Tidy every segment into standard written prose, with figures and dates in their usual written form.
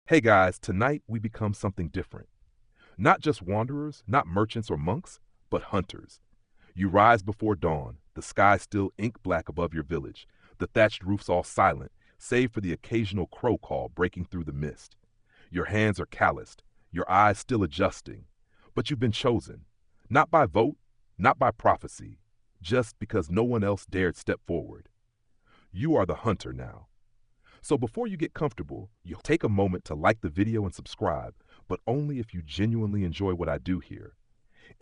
Hey guys, tonight we become something different. Not just wanderers, not merchants or monks, but hunters. You rise before dawn, the sky still ink black above your village, the thatched roofs all silent, save for the occasional crow call breaking through the mist. Your hands are calloused, your eyes still adjusting, but you've been chosen. Not by vote, not by prophecy, just because no one else dared step forward. You are the hunter now. So before you get comfortable, you'll take a moment to like the video and subscribe, but only if you genuinely enjoy what I do here.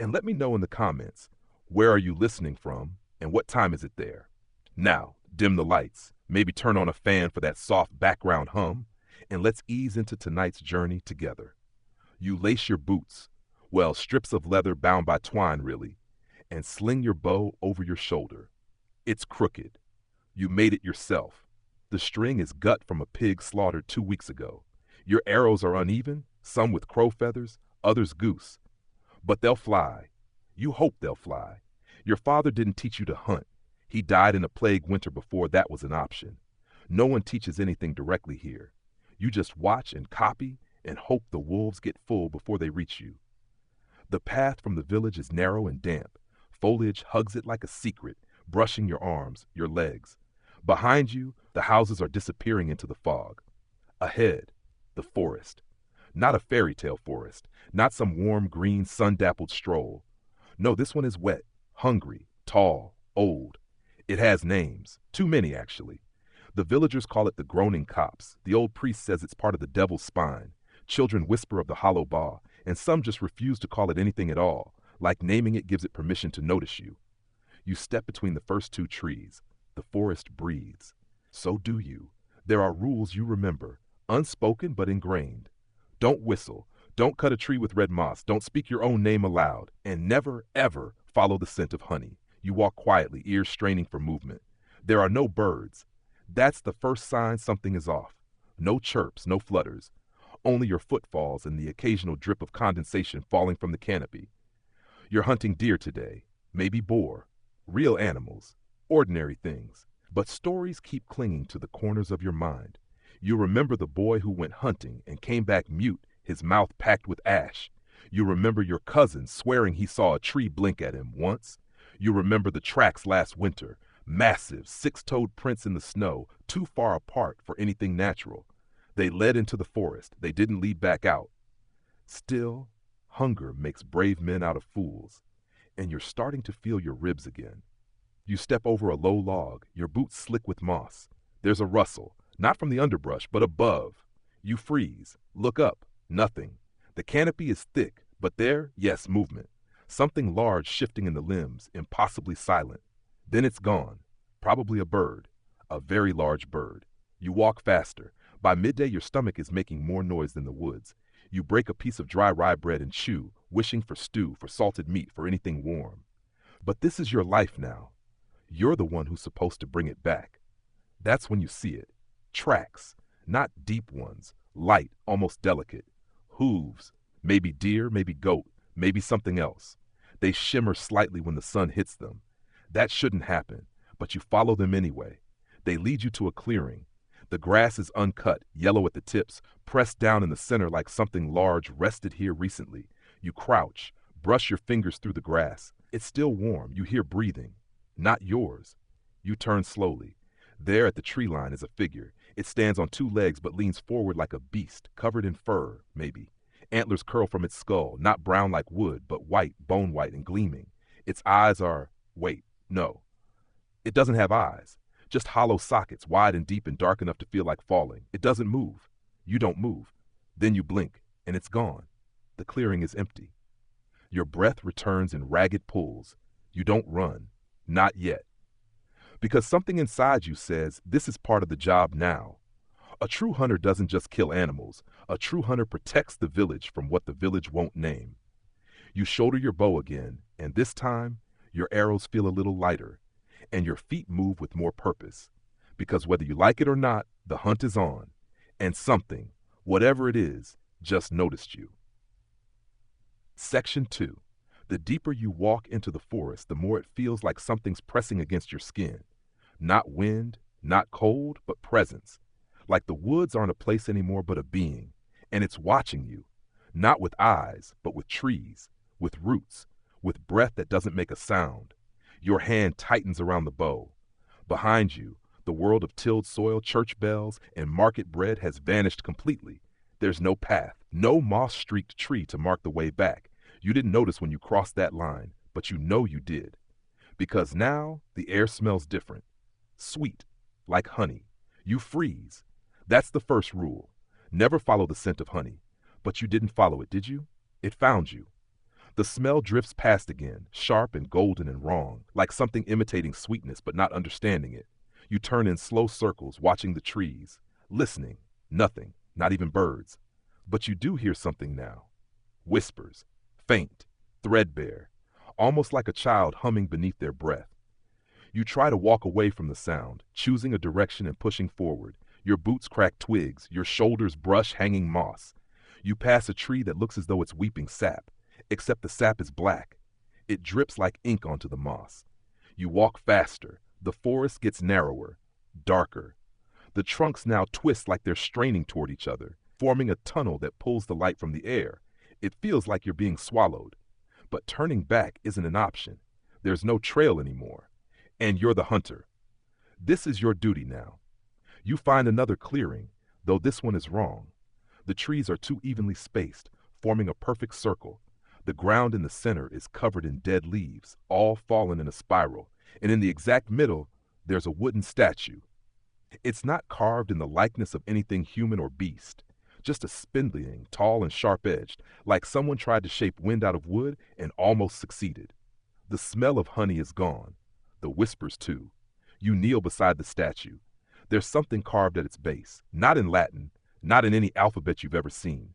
And let me know in the comments, where are you listening from and what time is it there? Now, dim the lights, maybe turn on a fan for that soft background hum, and let's ease into tonight's journey together. You lace your boots, well, strips of leather bound by twine really, and sling your bow over your shoulder. It's crooked. You made it yourself. The string is gut from a pig slaughtered 2 weeks ago. Your arrows are uneven, some with crow feathers, others goose. But they'll fly. You hope they'll fly. Your father didn't teach you to hunt. He died in a plague winter before that was an option. No one teaches anything directly here. You just watch and copy and hope the wolves get full before they reach you. The path from the village is narrow and damp. Foliage hugs it like a secret, brushing your arms, your legs. Behind you, the houses are disappearing into the fog. Ahead, the forest. Not a fairy tale forest, not some warm green sun-dappled stroll. No, this one is wet, hungry, tall, old. It has names, too many actually. The villagers call it the groaning copse. The old priest says it's part of the devil's spine. Children whisper of the hollow baugh, and some just refuse to call it anything at all, like naming it gives it permission to notice you. You step between the first two trees. The forest breathes. So do you. There are rules you remember, unspoken but ingrained. Don't whistle. Don't cut a tree with red moss. Don't speak your own name aloud. And never, ever follow the scent of honey. You walk quietly, ears straining for movement. There are no birds. That's the first sign something is off. No chirps, no flutters. Only your footfalls and the occasional drip of condensation falling from the canopy. You're hunting deer today. Maybe boar. Real animals. Ordinary things, but stories keep clinging to the corners of your mind. You remember the boy who went hunting and came back mute, his mouth packed with ash. You remember your cousin swearing he saw a tree blink at him once. You remember the tracks last winter, massive, six-toed prints in the snow, too far apart for anything natural. They led into the forest. They didn't lead back out. Still, hunger makes brave men out of fools, and you're starting to feel your ribs again. You step over a low log, your boots slick with moss. There's a rustle, not from the underbrush, but above. You freeze, look up, nothing. The canopy is thick, but there, yes, movement. Something large shifting in the limbs, impossibly silent. Then it's gone. Probably a bird, a very large bird. You walk faster. By midday, your stomach is making more noise than the woods. You break a piece of dry rye bread and chew, wishing for stew, for salted meat, for anything warm. But this is your life now. You're the one who's supposed to bring it back. That's when you see it. Tracks, not deep ones, light, almost delicate. Hooves, maybe deer, maybe goat, maybe something else. They shimmer slightly when the sun hits them. That shouldn't happen, but you follow them anyway. They lead you to a clearing. The grass is uncut, yellow at the tips, pressed down in the center like something large rested here recently. You crouch, brush your fingers through the grass. It's still warm. You hear breathing. Not yours. You turn slowly. There at the tree line is a figure. It stands on 2 legs but leans forward like a beast, covered in fur, maybe. Antlers curl from its skull, not brown like wood, but white, bone white and gleaming. Its eyes are, wait, no. It doesn't have eyes. Just hollow sockets, wide and deep and dark enough to feel like falling. It doesn't move. You don't move. Then you blink, and it's gone. The clearing is empty. Your breath returns in ragged pulls. You don't run. Not yet. Because something inside you says this is part of the job now. A true hunter doesn't just kill animals. A true hunter protects the village from what the village won't name. You shoulder your bow again, and this time, your arrows feel a little lighter, and your feet move with more purpose. Because whether you like it or not, the hunt is on, and something, whatever it is, just noticed you. Section 2. The deeper you walk into the forest, the more it feels like something's pressing against your skin. Not wind, not cold, but presence. Like the woods aren't a place anymore, but a being. And it's watching you, not with eyes, but with trees, with roots, with breath that doesn't make a sound. Your hand tightens around the bow. Behind you, the world of tilled soil, church bells, and market bread has vanished completely. There's no path, no moss-streaked tree to mark the way back. You didn't notice when you crossed that line, but you know you did. Because now the air smells different. Sweet, like honey. You freeze. That's the first rule. Never follow the scent of honey. But you didn't follow it, did you? It found you. The smell drifts past again, sharp and golden and wrong, like something imitating sweetness but not understanding it. You turn in slow circles, watching the trees, listening. Nothing, not even birds. But you do hear something now. Whispers, faint, threadbare, almost like a child humming beneath their breath. You try to walk away from the sound, choosing a direction and pushing forward. Your boots crack twigs, your shoulders brush hanging moss. You pass a tree that looks as though it's weeping sap, except the sap is black. It drips like ink onto the moss. You walk faster. The forest gets narrower, darker. The trunks now twist like they're straining toward each other, forming a tunnel that pulls the light from the air. It feels like you're being swallowed. But turning back isn't an option. There's no trail anymore. And you're the hunter. This is your duty now. You find another clearing, though this one is wrong. The trees are too evenly spaced, forming a perfect circle. The ground in the center is covered in dead leaves, all fallen in a spiral, and in the exact middle, there's a wooden statue. It's not carved in the likeness of anything human or beast, just a spindling, tall and sharp-edged, like someone tried to shape wind out of wood and almost succeeded. The smell of honey is gone, the whispers too. You kneel beside the statue. There's something carved at its base, not in Latin, not in any alphabet you've ever seen,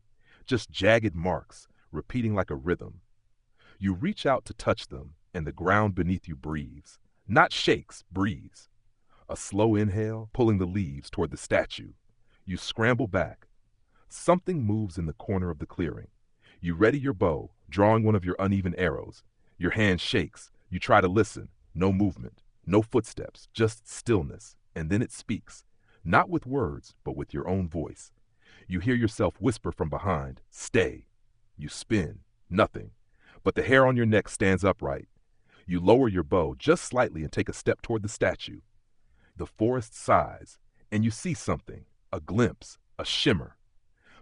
just jagged marks, repeating like a rhythm. You reach out to touch them, and the ground beneath you breathes. Not shakes, breathes. A slow inhale, pulling the leaves toward the statue. You scramble back. Something moves in the corner of the clearing. You ready your bow, drawing one of your uneven arrows. Your hand shakes. You try to listen. No movement, no footsteps, just stillness. And then it speaks, not with words, but with your own voice. You hear yourself whisper from behind, "Stay." You spin, nothing, but the hair on your neck stands upright. You lower your bow just slightly and take a step toward the statue. The forest sighs, and you see something, a glimpse, a shimmer.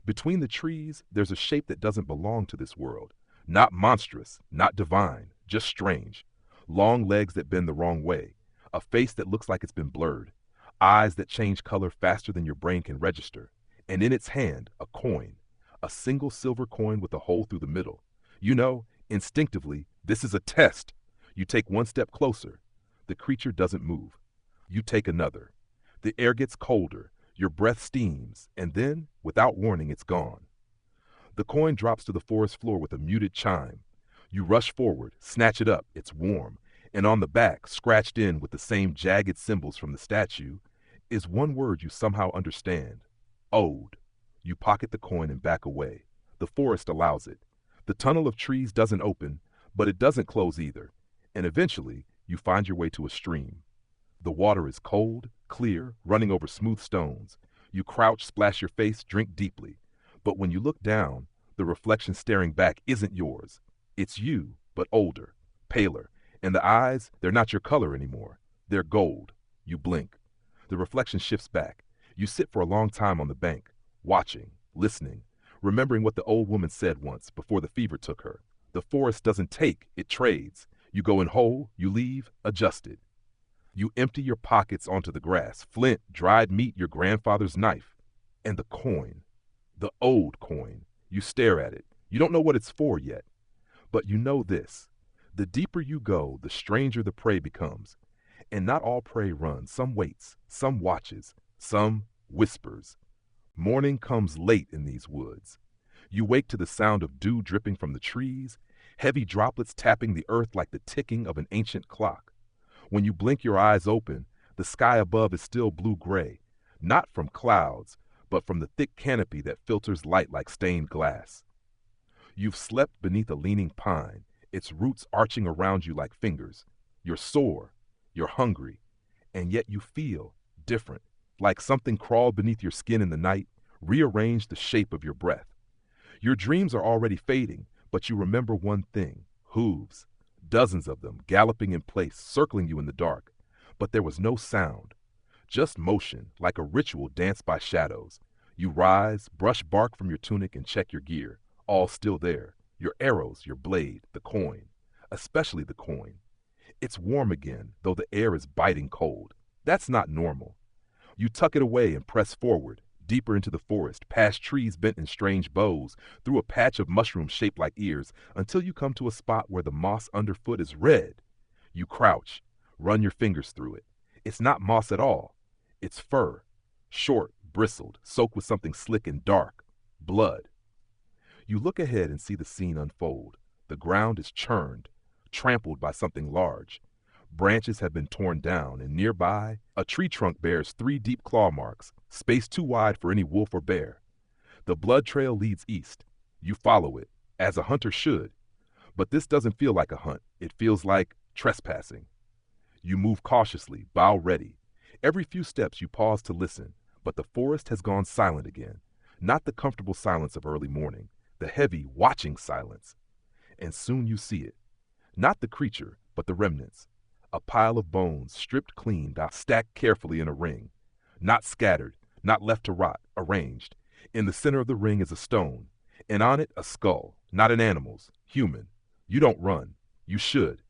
Between the trees, there's a shape that doesn't belong to this world. Not monstrous, not divine, just strange. Long legs that bend the wrong way, a face that looks like it's been blurred, eyes that change color faster than your brain can register, and in its hand, a coin, a single silver coin with a hole through the middle. You know, instinctively, this is a test. You take one step closer. The creature doesn't move. You take another. The air gets colder, your breath steams, and then, without warning, it's gone. The coin drops to the forest floor with a muted chime. You rush forward, snatch it up, it's warm, and on the back, scratched in with the same jagged symbols from the statue, is one word you somehow understand. Ode. You pocket the coin and back away. The forest allows it. The tunnel of trees doesn't open, but it doesn't close either, and eventually, you find your way to a stream. The water is cold, clear, running over smooth stones. You crouch, splash your face, drink deeply. But when you look down, the reflection staring back isn't yours. It's you, but older, paler, and the eyes, they're not your color anymore. They're gold. You blink. The reflection shifts back. You sit for a long time on the bank, watching, listening, remembering what the old woman said once before the fever took her. The forest doesn't take, it trades. You go in whole, you leave, adjusted. You empty your pockets onto the grass, flint, dried meat, your grandfather's knife, and the coin, the old coin. You stare at it. You don't know what it's for yet. But you know this. The deeper you go, the stranger the prey becomes. And not all prey runs. Some waits, some watches, some whispers. Morning comes late in these woods. You wake to the sound of dew dripping from the trees, heavy droplets tapping the earth like the ticking of an ancient clock. When you blink your eyes open, the sky above is still blue-gray, not from clouds, but from the thick canopy that filters light like stained glass. You've slept beneath a leaning pine, its roots arching around you like fingers. You're sore, you're hungry, and yet you feel different, like something crawled beneath your skin in the night, rearranged the shape of your breath. Your dreams are already fading, but you remember one thing: hooves, dozens of them galloping in place, circling you in the dark. But there was no sound, just motion, like a ritual danced by shadows. You rise, brush bark from your tunic, and check your gear. All still there. Your arrows, your blade, the coin. Especially the coin. It's warm again, though the air is biting cold. That's not normal. You tuck it away and press forward, deeper into the forest, past trees bent in strange bows, through a patch of mushrooms shaped like ears, until you come to a spot where the moss underfoot is red. You crouch, run your fingers through it. It's not moss at all. It's fur, short, bristled, soaked with something slick and dark, blood. You look ahead and see the scene unfold. The ground is churned, trampled by something large. Branches have been torn down, and nearby, a tree trunk bears 3 deep claw marks, space too wide for any wolf or bear. The blood trail leads east. You follow it, as a hunter should. But this doesn't feel like a hunt. It feels like trespassing. You move cautiously, bow ready. Every few steps you pause to listen, but the forest has gone silent again. Not the comfortable silence of early morning, the heavy, watching silence. And soon you see it. Not the creature, but the remnants. A pile of bones, stripped clean, stacked carefully in a ring. Not scattered, not left to rot, arranged. In the center of the ring is a stone, and on it a skull, not an animal's, human. You don't run. You should,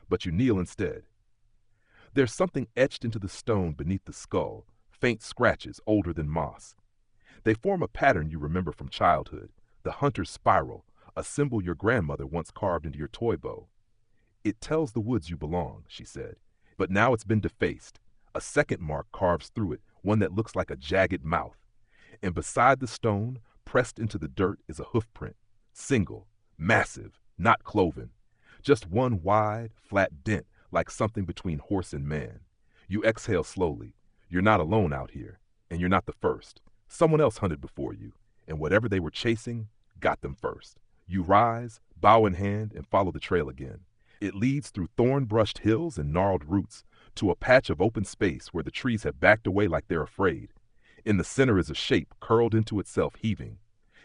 but you kneel instead. There's something etched into the stone beneath the skull, faint scratches older than moss. They form a pattern you remember from childhood, the hunter's spiral, a symbol your grandmother once carved into your toy bow. It tells the woods you belong, she said, but now it's been defaced. A second mark carves through it, one that looks like a jagged mouth. And beside the stone, pressed into the dirt, is a hoof print, single, massive, not cloven. Just one wide, flat dent, like something between horse and man. You exhale slowly. You're not alone out here, and you're not the first. Someone else hunted before you, and whatever they were chasing got them first. You rise, bow in hand, and follow the trail again. It leads through thorn-brushed hills and gnarled roots to a patch of open space where the trees have backed away like they're afraid. In the center is a shape curled into itself, heaving.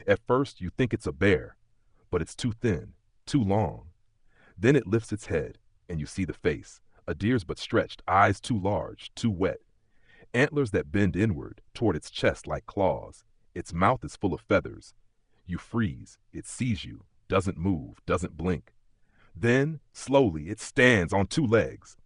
At first, you think it's a bear, but it's too thin, too long. Then it lifts its head, and you see the face, a deer's but stretched, eyes too large, too wet. Antlers that bend inward toward its chest like claws. Its mouth is full of feathers. You freeze. It sees you, doesn't move, doesn't blink. Then, slowly, it stands on 2 legs.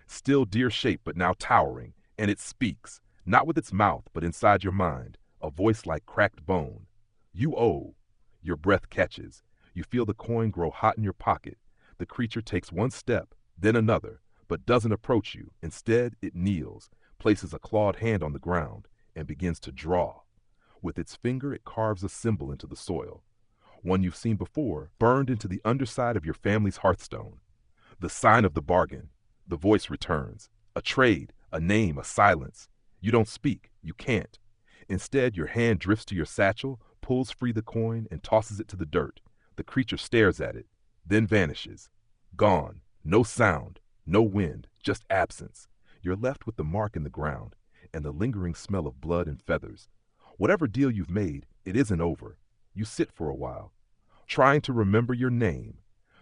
Still deer shape, but now towering, and it speaks, not with its mouth, but inside your mind, a voice like cracked bone. You owe. Your breath catches. You feel the coin grow hot in your pocket. The creature takes one step, then another, but doesn't approach you. Instead, it kneels, places a clawed hand on the ground, and begins to draw. With its finger, it carves a symbol into the soil. One you've seen before, burned into the underside of your family's hearthstone. The sign of the bargain. The voice returns. A trade, a name, a silence. You don't speak. You can't. Instead, your hand drifts to your satchel, pulls free the coin, and tosses it to the dirt. The creature stares at it, then vanishes. Gone. No sound. No wind. Just absence. You're left with the mark in the ground, and the lingering smell of blood and feathers. Whatever deal you've made, it isn't over. You sit for a while, trying to remember your name,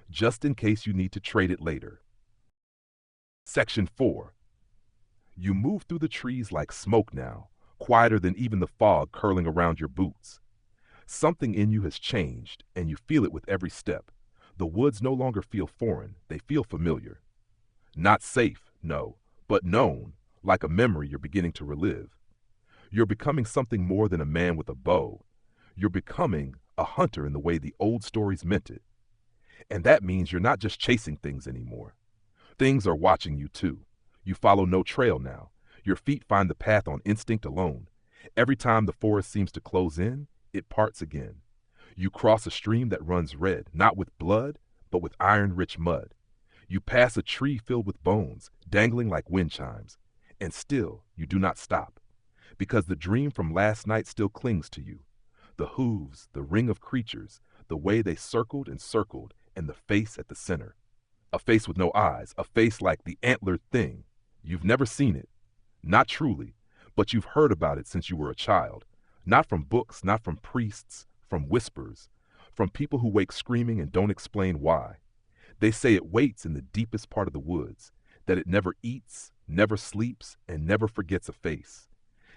just in case you need to trade it later. Section 4. You move through the trees like smoke now, quieter than even the fog curling around your boots. Something in you has changed, and you feel it with every step. The woods no longer feel foreign, they feel familiar. Not safe, no, but known, like a memory you're beginning to relive. You're becoming something more than a man with a bow. You're becoming a hunter in the way the old stories meant it. And that means you're not just chasing things anymore. Things are watching you too. You follow no trail now. Your feet find the path on instinct alone. Every time the forest seems to close in, it parts again. You cross a stream that runs red, not with blood, but with iron-rich mud. You pass a tree filled with bones, dangling like wind chimes. And still, you do not stop. Because the dream from last night still clings to you. The hooves, the ring of creatures, the way they circled and circled, and the face at the center. A face with no eyes, a face like the antlered thing. You've never seen it. Not truly, but you've heard about it since you were a child. Not from books, not from priests, from whispers. from people who wake screaming and don't explain why. They say it waits in the deepest part of the woods, that it never eats, never sleeps, and never forgets a face.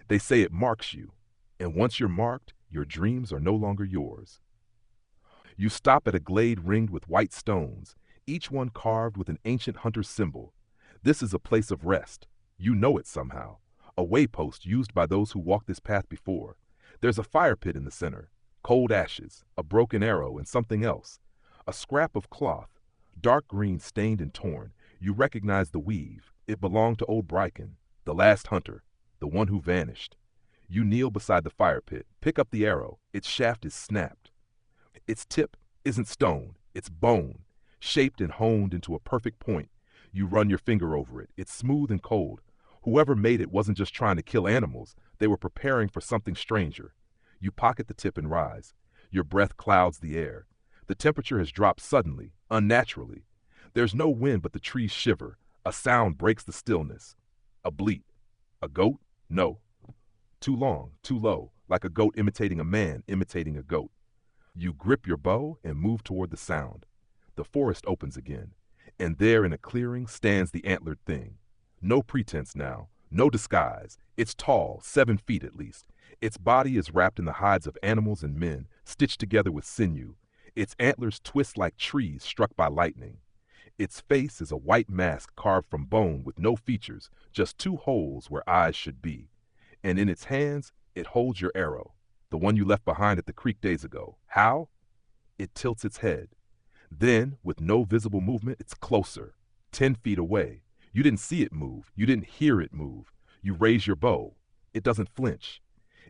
They say it marks you, and once you're marked, your dreams are no longer yours. You stop at a glade ringed with white stones, each one carved with an ancient hunter's symbol. This is a place of rest. You know it somehow. A waypost used by those who walked this path before. There's a fire pit in the center, cold ashes, a broken arrow, and something else. A scrap of cloth, dark green stained and torn. You recognize the weave. It belonged to old Bryken, the last hunter, the one who vanished. You kneel beside the fire pit, pick up the arrow. Its shaft is snapped. Its tip isn't stone, it's bone, shaped and honed into a perfect point. You run your finger over it. It's smooth and cold. Whoever made it wasn't just trying to kill animals, they were preparing for something stranger. You pocket the tip and rise. Your breath clouds the air. The temperature has dropped suddenly, unnaturally. There's no wind, but the trees shiver. A sound breaks the stillness. A bleat. A goat? No. Too long, too low, like a goat imitating a man imitating a goat. You grip your bow and move toward the sound. The forest opens again, and there in a clearing stands the antlered thing. No pretense now, no disguise. It's tall, 7 feet at least. Its body is wrapped in the hides of animals and men, stitched together with sinew. Its antlers twist like trees struck by lightning. Its face is a white mask carved from bone with no features, just 2 holes where eyes should be. And in its hands, it holds your arrow, the one you left behind at the creek days ago. How? It tilts its head. Then, with no visible movement, it's closer, 10 feet away. You didn't see it move. You didn't hear it move. You raise your bow. It doesn't flinch.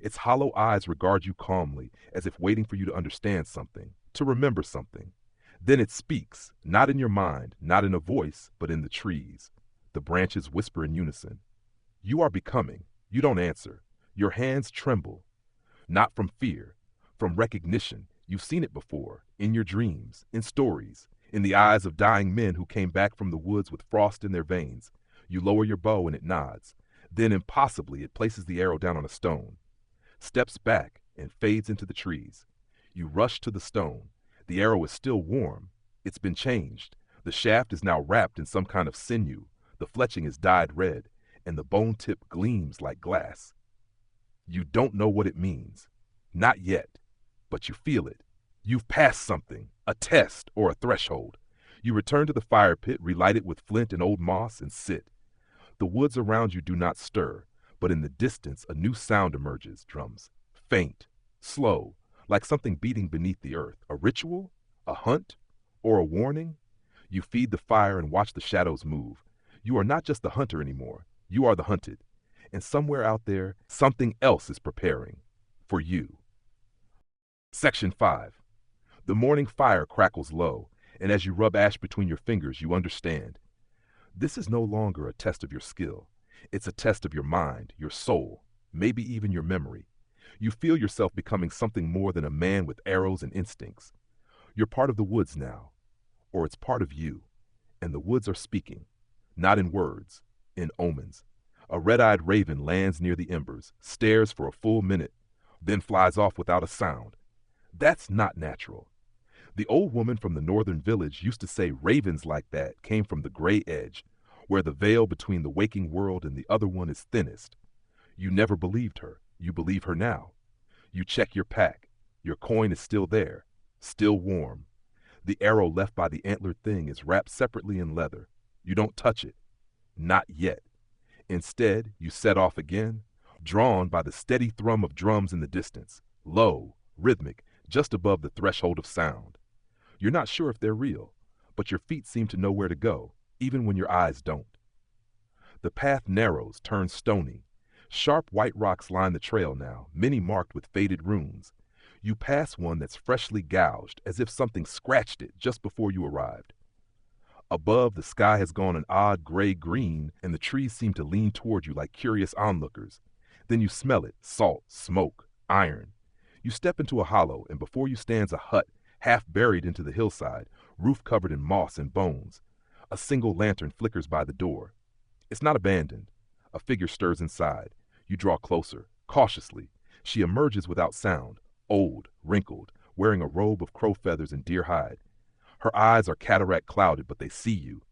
Its hollow eyes regard you calmly, as if waiting for you to understand something, to remember something. Then it speaks, not in your mind, not in a voice, but in the trees. The branches whisper in unison. You are becoming. You don't answer. Your hands tremble. Not from fear, from recognition. You've seen it before, in your dreams, in stories, in the eyes of dying men who came back from the woods with frost in their veins. You lower your bow and it nods. Then impossibly it places the arrow down on a stone, steps back and fades into the trees. You rush to the stone. The arrow is still warm. It's been changed. The shaft is now wrapped in some kind of sinew. The fletching is dyed red, and the bone tip gleams like glass. You don't know what it means. Not yet. But you feel it. You've passed something, a test or a threshold. You return to the fire pit, relight it with flint and old moss, and sit. The woods around you do not stir, but in the distance a new sound emerges, drums. Faint, slow, like something beating beneath the earth. A ritual? A hunt? Or a warning? You feed the fire and watch the shadows move. You are not just the hunter anymore. You are the hunted. And somewhere out there, something else is preparing. For you. Section 5. The morning fire crackles low, and as you rub ash between your fingers, you understand. This is no longer a test of your skill. It's a test of your mind, your soul, maybe even your memory. You feel yourself becoming something more than a man with arrows and instincts. You're part of the woods now, or it's part of you, and the woods are speaking, not in words, in omens. A red-eyed raven lands near the embers, stares for a full minute, then flies off without a sound. That's not natural. The old woman from the northern village used to say ravens like that came from the gray edge, where the veil between the waking world and the other one is thinnest. You never believed her. You believe her now. You check your pack. Your coin is still there, still warm. The arrow left by the antlered thing is wrapped separately in leather. You don't touch it. Not yet. Instead, you set off again, drawn by the steady thrum of drums in the distance, low, rhythmic, just above the threshold of sound. You're not sure if they're real, but your feet seem to know where to go, even when your eyes don't. The path narrows, turns stony. Sharp white rocks line the trail now, many marked with faded runes. You pass one that's freshly gouged, as if something scratched it just before you arrived. Above, the sky has gone an odd gray-green, and the trees seem to lean toward you like curious onlookers. Then you smell it, salt, smoke, iron. You step into a hollow, and before you stands a hut, half buried into the hillside, roof covered in moss and bones. A single lantern flickers by the door. It's not abandoned. A figure stirs inside. You draw closer, cautiously. She emerges without sound, old, wrinkled, wearing a robe of crow feathers and deer hide. Her eyes are cataract clouded, but they see you.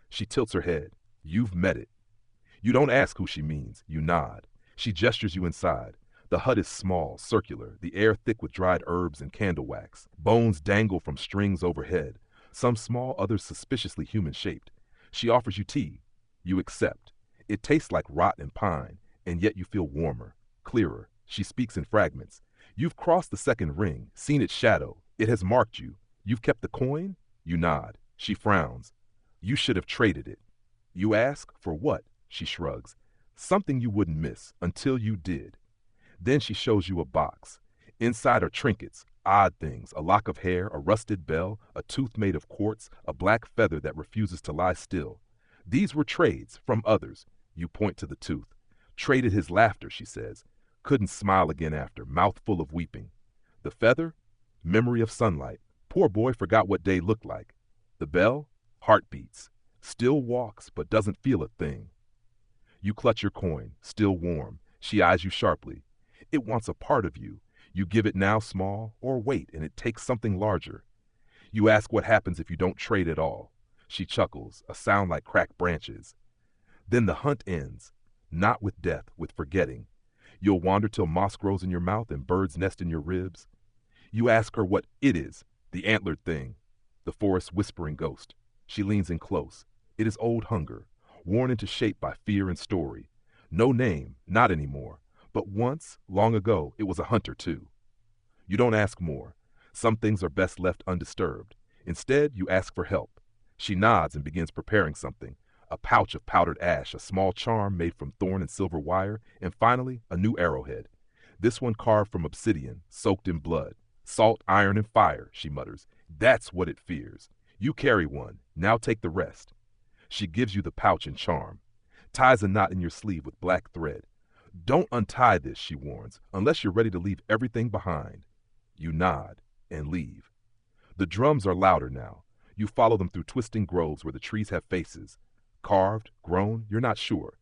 She tilts her head. You've met it. You don't ask who she means. You nod. She gestures you inside. The hut is small, circular, the air thick with dried herbs and candle wax. Bones dangle from strings overhead, some small, others suspiciously human-shaped. She offers you tea. You accept. It tastes like rot and pine, and yet you feel warmer, clearer. She speaks in fragments. You've crossed the second ring, seen its shadow. It has marked you. You've kept the coin? You nod. She frowns. You should have traded it. You ask, for what? She shrugs. Something you wouldn't miss, until you did. Then she shows you a box. Inside are trinkets, odd things, a lock of hair, a rusted bell, a tooth made of quartz, a black feather that refuses to lie still. These were trades from others. You point to the tooth. Traded his laughter, she says. Couldn't smile again after, mouth full of weeping. The feather? Memory of sunlight. Poor boy forgot what day looked like. The bell? Heartbeats. Still walks, but doesn't feel a thing. You clutch your coin, still warm. She eyes you sharply. It wants a part of you. You give it now small, or wait, and it takes something larger. You ask what happens if you don't trade at all. She chuckles, a sound like cracked branches. Then the hunt ends, not with death, with forgetting. You'll wander till moss grows in your mouth and birds nest in your ribs. You ask her what it is, the antlered thing, the forest whispering ghost. She leans in close. It is old hunger, worn into shape by fear and story. No name, not anymore. But once, long ago, it was a hunter too. You don't ask more. Some things are best left undisturbed. Instead, you ask for help. She nods and begins preparing something. A pouch of powdered ash, a small charm made from thorn and silver wire, and finally, a new arrowhead. This one carved from obsidian, soaked in blood. Salt, iron, and fire, she mutters. That's what it fears. You carry one. Now take the rest. She gives you the pouch and charm. Ties a knot in your sleeve with black thread. Don't untie this, she warns, unless you're ready to leave everything behind. You nod and leave. The drums are louder now. You follow them through twisting groves where the trees have faces. Carved, grown, you're not sure.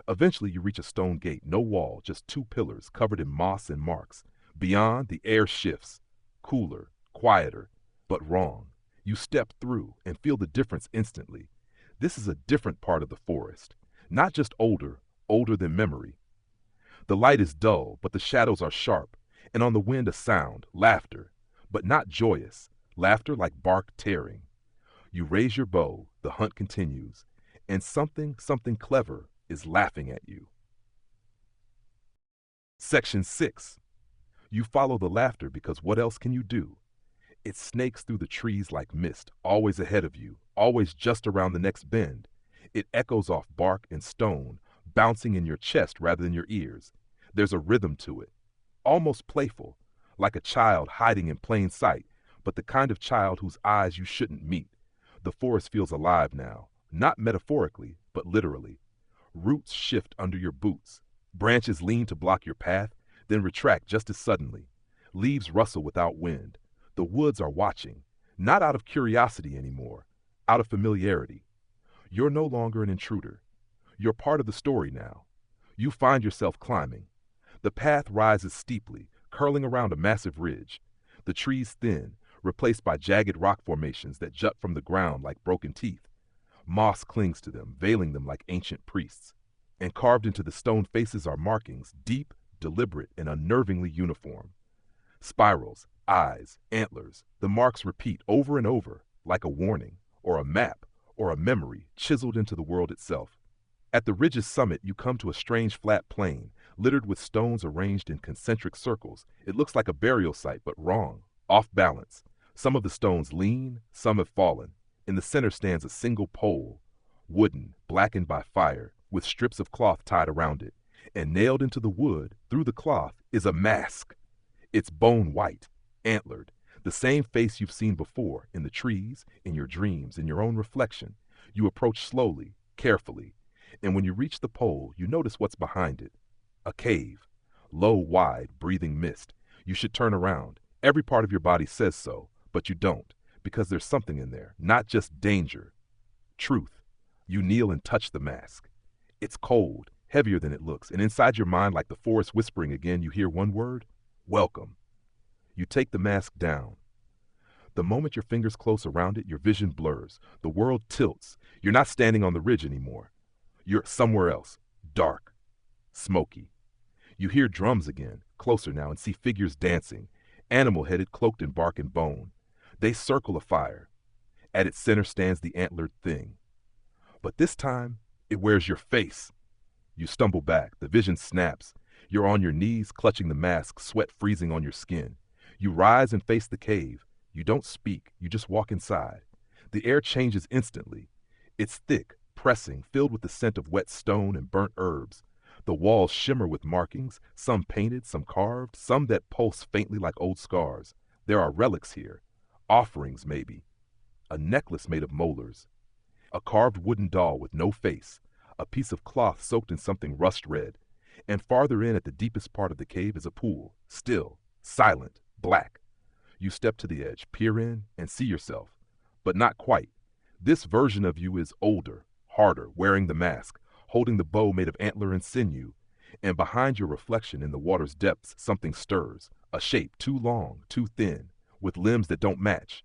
Eventually you reach a stone gate, no wall, just two pillars covered in moss and marks. Beyond, the air shifts. Cooler, quieter, but wrong. You step through and feel the difference instantly. This is a different part of the forest. Not just older, older than memory. The light is dull, but the shadows are sharp, and on the wind a sound, laughter, but not joyous, laughter like bark tearing. You raise your bow, the hunt continues, and something clever is laughing at you. Section 6. You follow the laughter because what else can you do? It snakes through the trees like mist, always ahead of you, always just around the next bend. It echoes off bark and stone, bouncing in your chest rather than your ears. There's a rhythm to it, almost playful, like a child hiding in plain sight, but the kind of child whose eyes you shouldn't meet. The forest feels alive now, not metaphorically, but literally. Roots shift under your boots. Branches lean to block your path, then retract just as suddenly. Leaves rustle without wind. The woods are watching, not out of curiosity anymore, out of familiarity. You're no longer an intruder. You're part of the story now. You find yourself climbing. The path rises steeply, curling around a massive ridge. The trees thin, replaced by jagged rock formations that jut from the ground like broken teeth. Moss clings to them, veiling them like ancient priests. And carved into the stone faces are markings, deep, deliberate, and unnervingly uniform. Spirals, eyes, antlers. The marks repeat over and over, like a warning, or a map, or a memory chiseled into the world itself. At the ridge's summit, you come to a strange flat plain, littered with stones arranged in concentric circles. It looks like a burial site, but wrong, off balance. Some of the stones lean, some have fallen. In the center stands a single pole, wooden, blackened by fire, with strips of cloth tied around it. And nailed into the wood, through the cloth, is a mask. It's bone white, antlered, the same face you've seen before, in the trees, in your dreams, in your own reflection. You approach slowly, carefully, and when you reach the pole, you notice what's behind it. A cave, low, wide, breathing mist. You should turn around. Every part of your body says so, but you don't, because there's something in there, not just danger. Truth. You kneel and touch the mask. It's cold, heavier than it looks, and inside your mind, like the forest whispering again, you hear one word: welcome. You take the mask down. The moment your fingers close around it, your vision blurs. The world tilts. You're not standing on the ridge anymore. You're somewhere else. Dark. Smoky. You hear drums again, closer now, and see figures dancing, animal-headed, cloaked in bark and bone. They circle a fire. At its center stands the antlered thing. But this time, it wears your face. You stumble back. The vision snaps. You're on your knees, clutching the mask, sweat freezing on your skin. You rise and face the cave. You don't speak. You just walk inside. The air changes instantly. It's thick, pressing, filled with the scent of wet stone and burnt herbs. The walls shimmer with markings, some painted, some carved, some that pulse faintly like old scars. There are relics here. Offerings, maybe. A necklace made of molars. A carved wooden doll with no face. A piece of cloth soaked in something rust red. And farther in at the deepest part of the cave is a pool, still, silent, black. You step to the edge, peer in, and see yourself. But not quite. This version of you is older, harder, wearing the mask, holding the bow made of antler and sinew. And behind your reflection in the water's depths, something stirs. A shape too long, too thin, with limbs that don't match.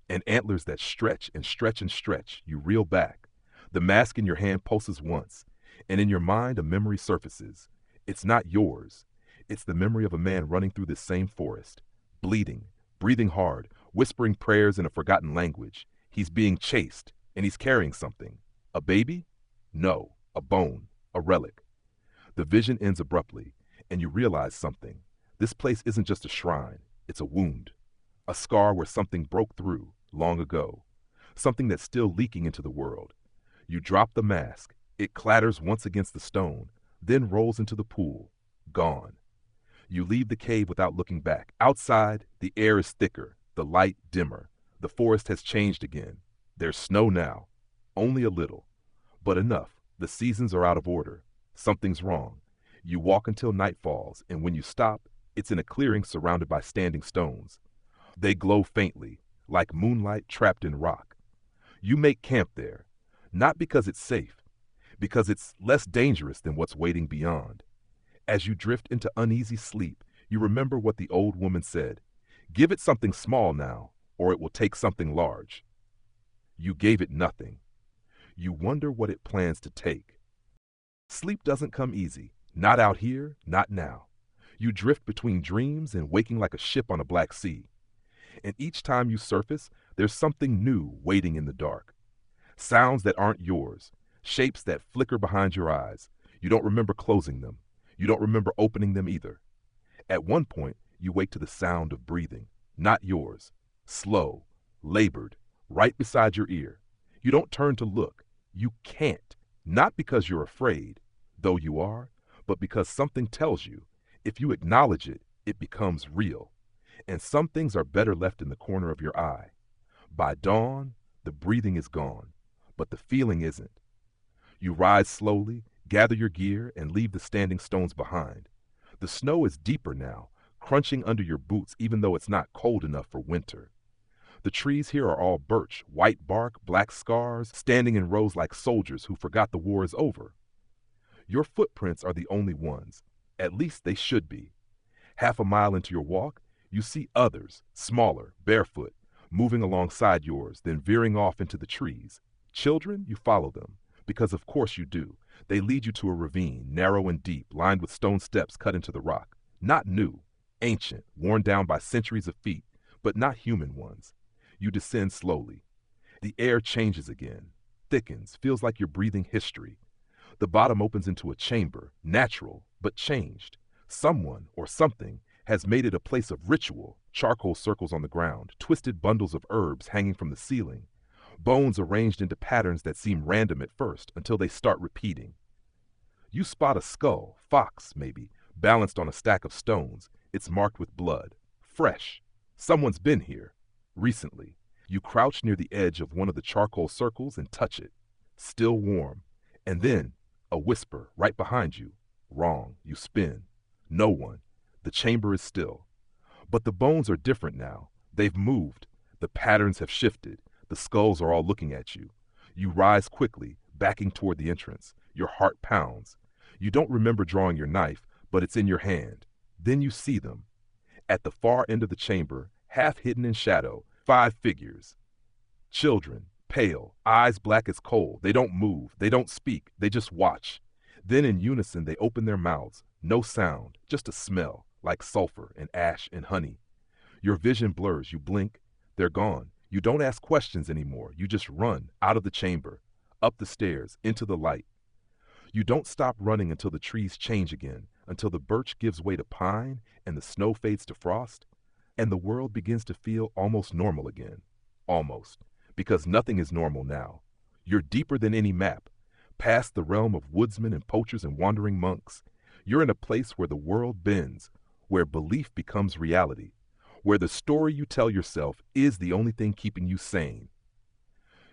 And antlers that stretch and stretch and stretch. You reel back. The mask in your hand pulses once. And in your mind, a memory surfaces. It's not yours. It's the memory of a man running through this same forest, bleeding, breathing hard, whispering prayers in a forgotten language. He's being chased, and he's carrying something. A baby? No, a bone, a relic. The vision ends abruptly, and you realize something. This place isn't just a shrine, it's a wound. A scar where something broke through, long ago. Something that's still leaking into the world. You drop the mask. It clatters once against the stone, then rolls into the pool. Gone. You leave the cave without looking back. Outside, the air is thicker, the light dimmer. The forest has changed again. There's snow now. Only a little. But enough. The seasons are out of order. Something's wrong. You walk until night falls, and when you stop, it's in a clearing surrounded by standing stones. They glow faintly, like moonlight trapped in rock. You make camp there, not because it's safe, because it's less dangerous than what's waiting beyond. As you drift into uneasy sleep, you remember what the old woman said. Give it something small now, or it will take something large. You gave it nothing. You wonder what it plans to take. Sleep doesn't come easy. Not out here, not now. You drift between dreams and waking like a ship on a black sea. And each time you surface, there's something new waiting in the dark. Sounds that aren't yours. Shapes that flicker behind your eyes. You don't remember closing them. You don't remember opening them either. At one point, you wake to the sound of breathing. Not yours. Slow, labored, right beside your ear. You don't turn to look. You can't. Not because you're afraid, though you are, but because something tells you. If you acknowledge it, it becomes real. And some things are better left in the corner of your eye. By dawn, the breathing is gone, but the feeling isn't. You rise slowly, gather your gear, and leave the standing stones behind. The snow is deeper now, crunching under your boots even though it's not cold enough for winter. The trees here are all birch, white bark, black scars, standing in rows like soldiers who forgot the war is over. Your footprints are the only ones. At least they should be. Half a mile into your walk, you see others, smaller, barefoot, moving alongside yours, then veering off into the trees. Children, you follow them, because of course you do. They lead you to a ravine, narrow and deep, lined with stone steps cut into the rock. Not new, ancient, worn down by centuries of feet, but not human ones. You descend slowly. The air changes again, thickens, feels like you're breathing history. The bottom opens into a chamber, natural, but changed. Someone, or something, has made it a place of ritual. Charcoal circles on the ground, twisted bundles of herbs hanging from the ceiling, bones arranged into patterns that seem random at first until they start repeating. You spot a skull, fox maybe, balanced on a stack of stones. It's marked with blood. Fresh. Someone's been here. Recently. You crouch near the edge of one of the charcoal circles and touch it. Still warm. And then, a whisper right behind you. Wrong. You spin. No one. The chamber is still. But the bones are different now. They've moved. The patterns have shifted. The skulls are all looking at you. You rise quickly, backing toward the entrance. Your heart pounds. You don't remember drawing your knife, but it's in your hand. Then you see them. At the far end of the chamber, half hidden in shadow, 5 figures. Children, pale, eyes black as coal. They don't move, they don't speak, they just watch. Then in unison they open their mouths. No sound, just a smell, like sulfur and ash and honey. Your vision blurs, you blink, they're gone. You don't ask questions anymore. You just run out of the chamber, up the stairs, into the light. You don't stop running until the trees change again, until the birch gives way to pine and the snow fades to frost, and the world begins to feel almost normal again. Almost. Because nothing is normal now. You're deeper than any map, past the realm of woodsmen and poachers and wandering monks. You're in a place where the world bends, where belief becomes reality, where the story you tell yourself is the only thing keeping you sane.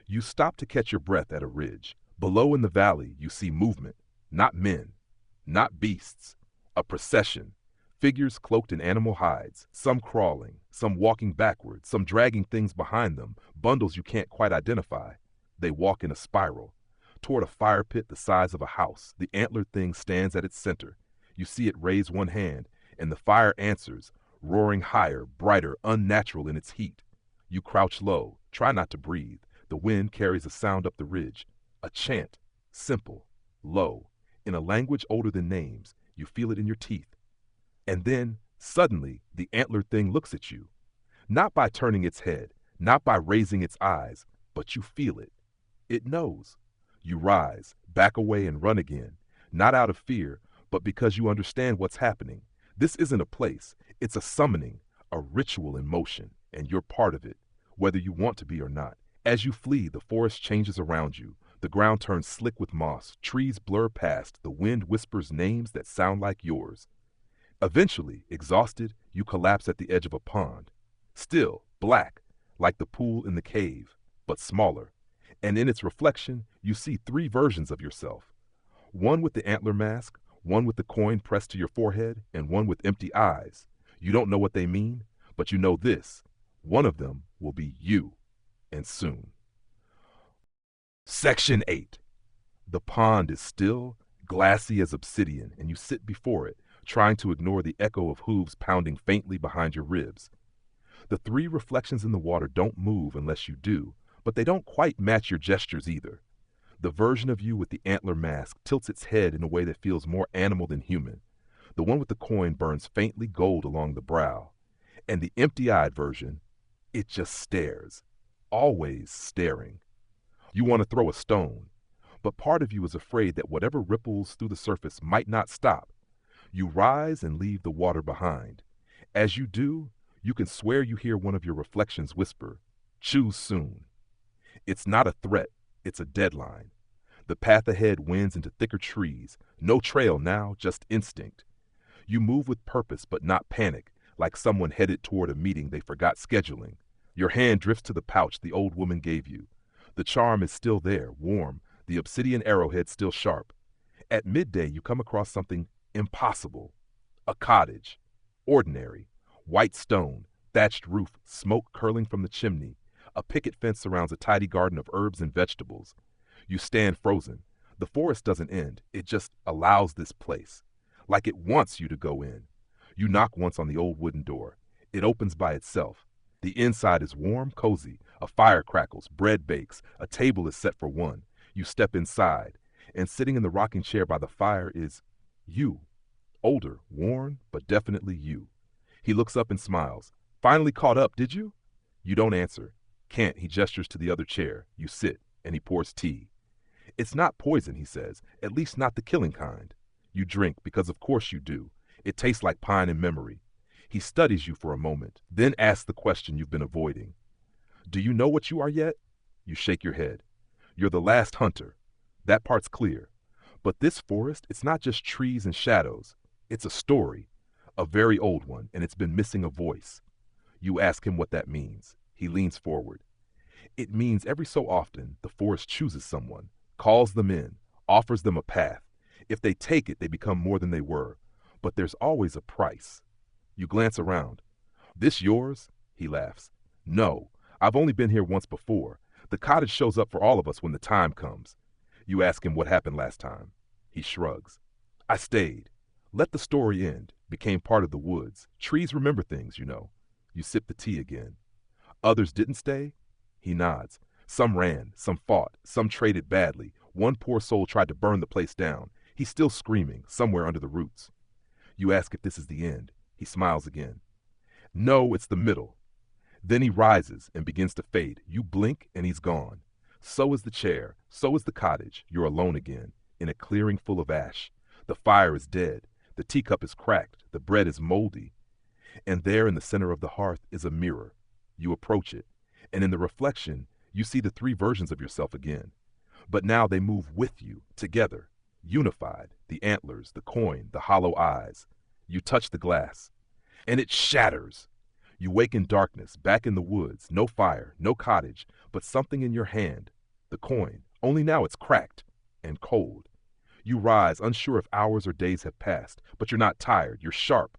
You stop to catch your breath at a ridge. Below in the valley, you see movement, not men, not beasts, a procession, figures cloaked in animal hides, some crawling, some walking backwards, some dragging things behind them, bundles you can't quite identify. They walk in a spiral, toward a fire pit the size of a house. The antlered thing stands at its center. You see it raise one hand, and the fire answers, roaring higher, brighter, unnatural in its heat. You crouch low, try not to breathe. The wind carries a sound up the ridge, a chant, simple, low, in a language older than names. You feel it in your teeth. And then, suddenly, the antlered thing looks at you. Not by turning its head, not by raising its eyes, but you feel it. It knows. You rise, back away and run again, not out of fear, but because you understand what's happening. This isn't a place, it's a summoning, a ritual in motion, and you're part of it, whether you want to be or not. As you flee, the forest changes around you. The ground turns slick with moss, trees blur past, the wind whispers names that sound like yours. Eventually, exhausted, you collapse at the edge of a pond. Still, black, like the pool in the cave, but smaller. And in its reflection, you see 3 versions of yourself. One with the antler mask, one with the coin pressed to your forehead, and one with empty eyes. You don't know what they mean, but you know this. One of them will be you, and soon. Section 8. The pond is still, glassy as obsidian, and you sit before it, trying to ignore the echo of hooves pounding faintly behind your ribs. The 3 reflections in the water don't move unless you do, but they don't quite match your gestures either. The version of you with the antler mask tilts its head in a way that feels more animal than human. The one with the coin burns faintly gold along the brow. And the empty-eyed version, it just stares, always staring. You want to throw a stone, but part of you is afraid that whatever ripples through the surface might not stop. You rise and leave the water behind. As you do, you can swear you hear one of your reflections whisper, "Choose soon." It's not a threat, it's a deadline. The path ahead winds into thicker trees. No trail now, just instinct. You move with purpose but not panic, like someone headed toward a meeting they forgot scheduling. Your hand drifts to the pouch the old woman gave you. The charm is still there, warm, the obsidian arrowhead still sharp. At midday, you come across something impossible. A cottage. Ordinary. White stone, thatched roof, smoke curling from the chimney. A picket fence surrounds a tidy garden of herbs and vegetables. You stand frozen. The forest doesn't end. It just allows this place. Like it wants you to go in. You knock once on the old wooden door. It opens by itself. The inside is warm, cozy. A fire crackles, bread bakes, a table is set for one. You step inside, and sitting in the rocking chair by the fire is you. Older, worn, but definitely you. He looks up and smiles. Finally caught up, did you? You don't answer. Can't, he gestures to the other chair. You sit, and he pours tea. It's not poison, he says, at least not the killing kind. You drink, because of course you do. It tastes like pine and memory. He studies you for a moment, then asks the question you've been avoiding. Do you know what you are yet? You shake your head. You're the last hunter. That part's clear. But this forest, it's not just trees and shadows. It's a story, a very old one, and it's been missing a voice. You ask him what that means. He leans forward. It means every so often the forest chooses someone, calls them in, offers them a path. If they take it, they become more than they were. But there's always a price. You glance around. This yours? He laughs. No, I've only been here once before. The cottage shows up for all of us when the time comes. You ask him what happened last time. He shrugs. I stayed. Let the story end. became part of the woods. Trees remember things, you know. You sip the tea again. Others didn't stay? He nods. Some ran, some fought, some traded badly. One poor soul tried to burn the place down. He's still screaming, somewhere under the roots. You ask if this is the end. He smiles again. No, it's the middle. Then he rises and begins to fade. You blink and he's gone. So is the chair, so is the cottage. You're alone again, in a clearing full of ash. The fire is dead. The teacup is cracked. The bread is moldy. And there in the center of the hearth is a mirror. You approach it, and in the reflection, you see the three versions of yourself again. But now they move with you, together, unified, the antlers, the coin, the hollow eyes. You touch the glass, and it shatters. You wake in darkness, back in the woods, no fire, no cottage, but something in your hand, the coin, only now it's cracked and cold. You rise, unsure if hours or days have passed, but you're not tired, you're sharp.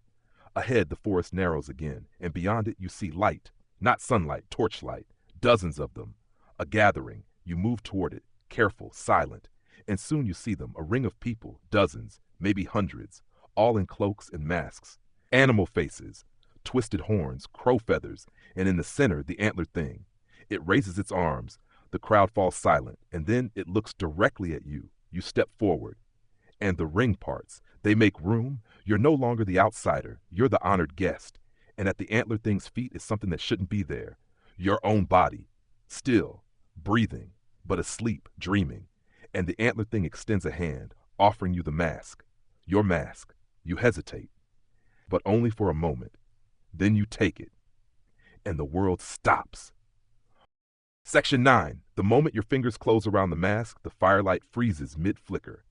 Ahead, the forest narrows again, and beyond it you see light, not sunlight, torchlight, dozens of them. A gathering, you move toward it, careful, silent, and soon you see them, a ring of people, dozens, maybe hundreds, all in cloaks and masks, animal faces, twisted horns, crow feathers, and in the center, the antlered thing. It raises its arms. The crowd falls silent, and then it looks directly at you. You step forward, and the ring parts. They make room. You're no longer the outsider. You're the honored guest. And at the antlered thing's feet is something that shouldn't be there. Your own body, still, breathing, but asleep, dreaming. And the antlered thing extends a hand, offering you the mask. Your mask. You hesitate, but only for a moment. Then you take it, and the world stops. Section 9. The moment your fingers close around the mask, the firelight freezes mid-flicker.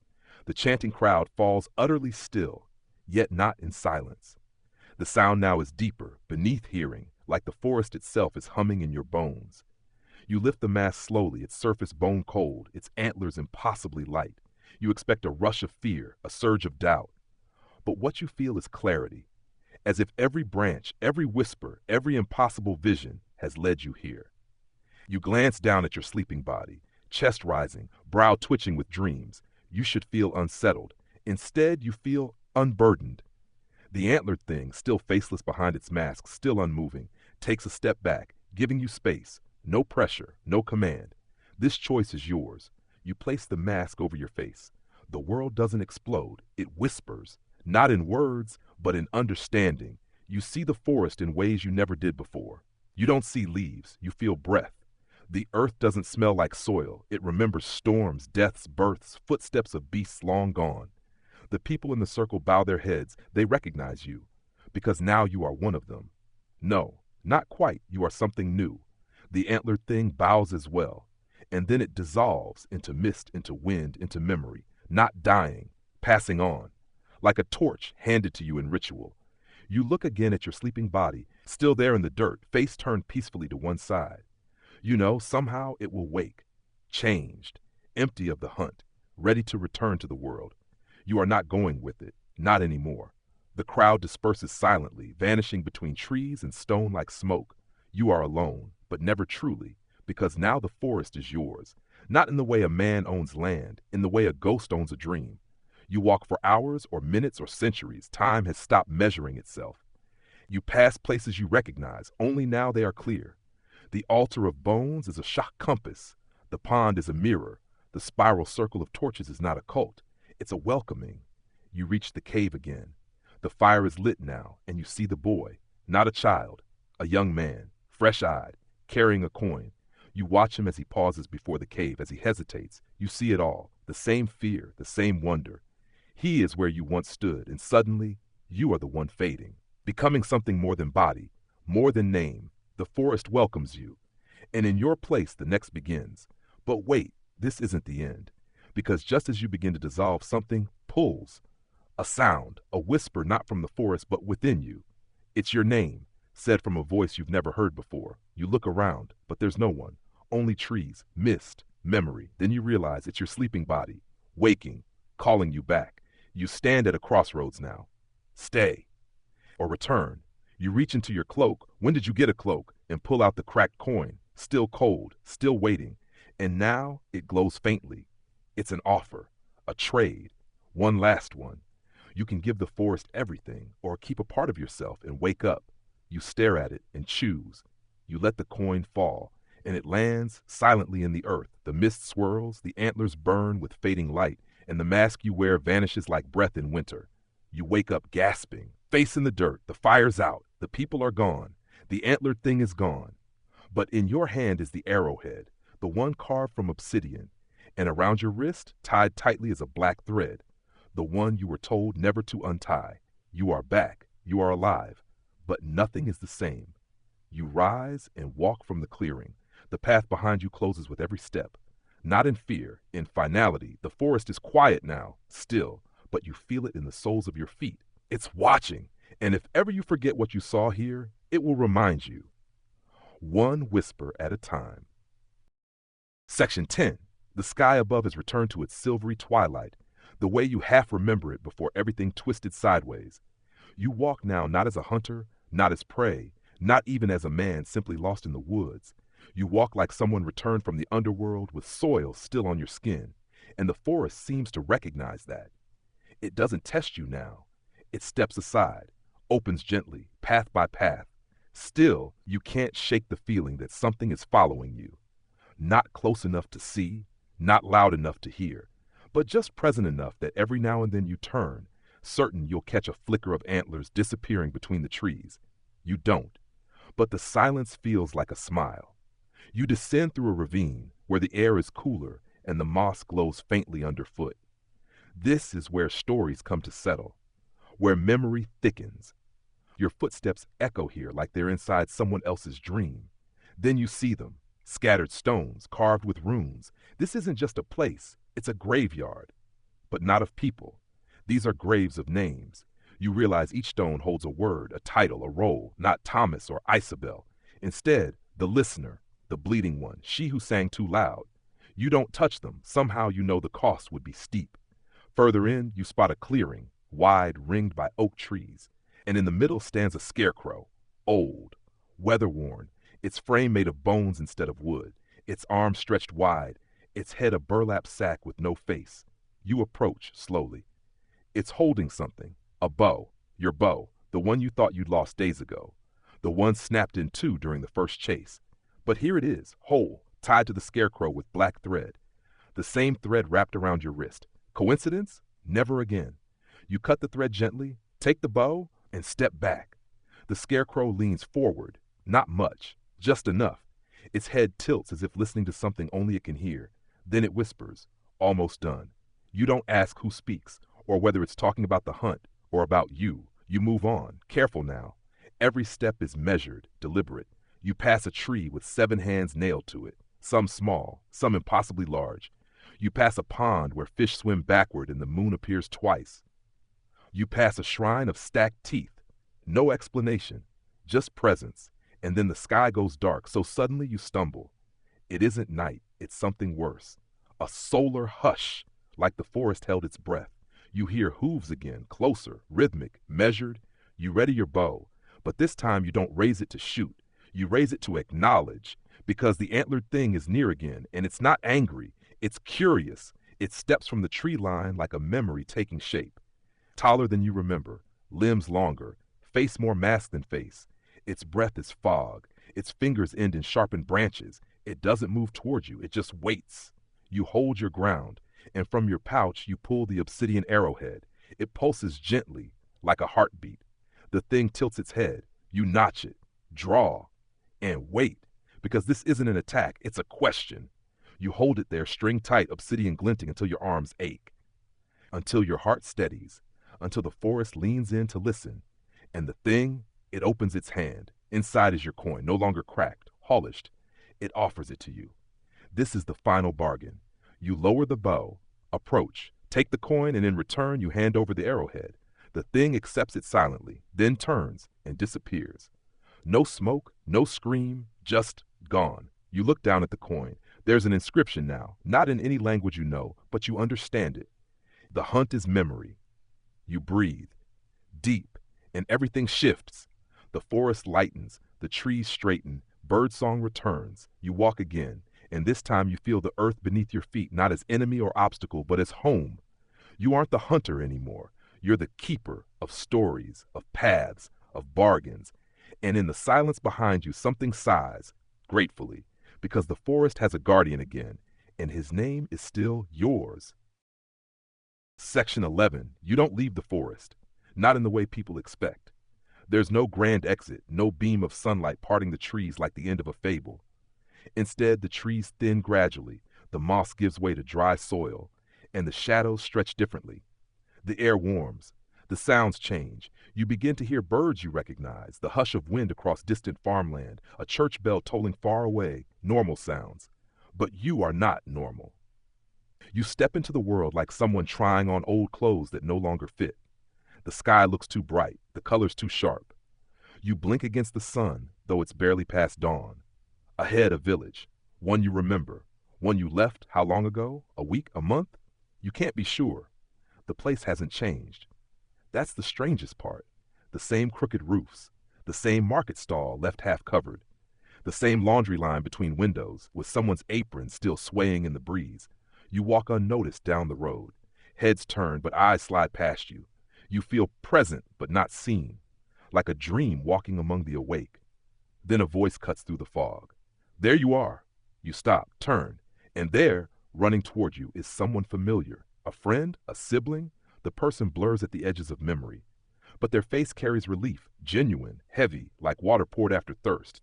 The chanting crowd falls utterly still, yet not in silence. The sound now is deeper, beneath hearing, like the forest itself is humming in your bones. You lift the mask slowly, its surface bone cold, its antlers impossibly light. You expect a rush of fear, a surge of doubt. But what you feel is clarity, as if every branch, every whisper, every impossible vision has led you here. You glance down at your sleeping body, chest rising, brow twitching with dreams. You should feel unsettled. Instead, you feel unburdened. The antlered thing, still faceless behind its mask, still unmoving, takes a step back, giving you space. No pressure, no command. This choice is yours. You place the mask over your face. The world doesn't explode. It whispers, not in words, but in understanding. You see the forest in ways you never did before. You don't see leaves. You feel breath. The earth doesn't smell like soil. It remembers storms, deaths, births, footsteps of beasts long gone. The people in the circle bow their heads. They recognize you, because now you are one of them. No, not quite. You are something new. The antlered thing bows as well, and then it dissolves into mist, into wind, into memory, not dying, passing on, like a torch handed to you in ritual. You look again at your sleeping body, still there in the dirt, face turned peacefully to one side. You know, somehow it will wake, changed, empty of the hunt, ready to return to the world. You are not going with it, not anymore. The crowd disperses silently, vanishing between trees and stone like smoke. You are alone, but never truly, because now the forest is yours, not in the way a man owns land, in the way a ghost owns a dream. You walk for hours or minutes or centuries. Time has stopped measuring itself. You pass places you recognize, only now they are clear. The altar of bones is a shock compass. The pond is a mirror. The spiral circle of torches is not a cult. It's a welcoming. You reach the cave again. The fire is lit now, and you see the boy, not a child, a young man, fresh-eyed, carrying a coin. You watch him as he pauses before the cave, as he hesitates. You see it all, the same fear, the same wonder. He is where you once stood, and suddenly, you are the one fading, becoming something more than body, more than name. The forest welcomes you, and in your place the next begins. But wait, this isn't the end, because just as you begin to dissolve, something pulls. A sound, a whisper not from the forest but within you. It's your name, said from a voice you've never heard before. You look around, but there's no one, only trees, mist, memory. Then you realize it's your sleeping body, waking, calling you back. You stand at a crossroads now. Stay, or return. You reach into your cloak. When did you get a cloak? And pull out the cracked coin, still cold, still waiting. And now it glows faintly. It's an offer, a trade, one last one. You can give the forest everything, or keep a part of yourself and wake up. You stare at it and choose. You let the coin fall, and it lands silently in the earth. The mist swirls, the antlers burn with fading light, and the mask you wear vanishes like breath in winter. You wake up gasping, face in the dirt, the fire's out, the people are gone, the antlered thing is gone. But in your hand is the arrowhead, the one carved from obsidian, and around your wrist, tied tightly is a black thread, the one you were told never to untie. You are back, you are alive, but nothing is the same. You rise and walk from the clearing. The path behind you closes with every step. Not in fear, in finality. The forest is quiet now, still, but you feel it in the soles of your feet. It's watching, and if ever you forget what you saw here, it will remind you. One whisper at a time. Section 10. The sky above has returned to its silvery twilight, the way you half remember it before everything twisted sideways. You walk now not as a hunter, not as prey, not even as a man simply lost in the woods. You walk like someone returned from the underworld with soil still on your skin, and the forest seems to recognize that. It doesn't test you now. It steps aside, opens gently, path by path. Still, you can't shake the feeling that something is following you. Not close enough to see, not loud enough to hear, but just present enough that every now and then you turn, certain you'll catch a flicker of antlers disappearing between the trees. You don't, but the silence feels like a smile. You descend through a ravine where the air is cooler and the moss glows faintly underfoot. This is where stories come to settle, where memory thickens. Your footsteps echo here like they're inside someone else's dream. Then you see them, scattered stones carved with runes. This isn't just a place, it's a graveyard, but not of people. These are graves of names. You realize each stone holds a word, a title, a role, not Thomas or Isabel. Instead, the listener, the bleeding one, she who sang too loud. You don't touch them. Somehow you know the cost would be steep. Further in, you spot a clearing, wide, ringed by oak trees, and in the middle stands a scarecrow, old, weather-worn, its frame made of bones instead of wood, its arms stretched wide, its head a burlap sack with no face. You approach slowly. It's holding something, a bow, your bow, the one you thought you'd lost days ago, the one snapped in two during the first chase. But here it is, whole, tied to the scarecrow with black thread. The same thread wrapped around your wrist. Coincidence? Never again. You cut the thread gently, take the bow, and step back. The scarecrow leans forward, not much, just enough. Its head tilts as if listening to something only it can hear. Then it whispers, almost done. You don't ask who speaks, or whether it's talking about the hunt, or about you. You move on, careful now. Every step is measured, deliberate. You pass a tree with 7 hands nailed to it, some small, some impossibly large. You pass a pond where fish swim backward and the moon appears twice. You pass a shrine of stacked teeth. No explanation, just presence. And then the sky goes dark, so suddenly you stumble. It isn't night, it's something worse. A solar hush, like the forest held its breath. You hear hooves again, closer, rhythmic, measured. You ready your bow, but this time you don't raise it to shoot. You raise it to acknowledge, because the antlered thing is near again, and it's not angry, it's curious. It steps from the tree line like a memory taking shape. Taller than you remember, limbs longer, face more masked than face. Its breath is fog, its fingers end in sharpened branches. It doesn't move towards you, it just waits. You hold your ground, and from your pouch you pull the obsidian arrowhead. It pulses gently, like a heartbeat. The thing tilts its head. You notch it, draw, and wait, because this isn't an attack, it's a question. You hold it there, string tight, obsidian glinting until your arms ache, until your heart steadies, until the forest leans in to listen. And the thing, it opens its hand. Inside is your coin, no longer cracked, polished. It offers it to you. This is the final bargain. You lower the bow, approach, take the coin, and in return you hand over the arrowhead. The thing accepts it silently, then turns and disappears. No smoke, no scream, just gone. You look down at the coin. There's an inscription now, not in any language you know, but you understand it. The hunt is memory. You breathe, deep, and everything shifts. The forest lightens, the trees straighten, birdsong returns. You walk again, and this time you feel the earth beneath your feet not as enemy or obstacle, but as home. You aren't the hunter anymore. You're the keeper of stories, of paths, of bargains, and in the silence behind you, something sighs, gratefully, because the forest has a guardian again, and his name is still yours. Section 11. You don't leave the forest, not in the way people expect. There's no grand exit, no beam of sunlight parting the trees like the end of a fable. Instead, the trees thin gradually, the moss gives way to dry soil, and the shadows stretch differently. The air warms. The sounds change. You begin to hear birds you recognize, the hush of wind across distant farmland, a church bell tolling far away, normal sounds. But you are not normal. You step into the world like someone trying on old clothes that no longer fit. The sky looks too bright, the colors too sharp. You blink against the sun, though it's barely past dawn. Ahead, a village, one you remember, one you left how long ago? A week, a month? You can't be sure. The place hasn't changed. That's the strangest part. The same crooked roofs, the same market stall left half covered, the same laundry line between windows with someone's apron still swaying in the breeze. You walk unnoticed down the road. Heads turn, but eyes slide past you. You feel present, but not seen, like a dream walking among the awake. Then a voice cuts through the fog. There you are. You stop, turn, and there, running toward you, is someone familiar. A friend, a sibling. The person blurs at the edges of memory. But their face carries relief, genuine, heavy, like water poured after thirst.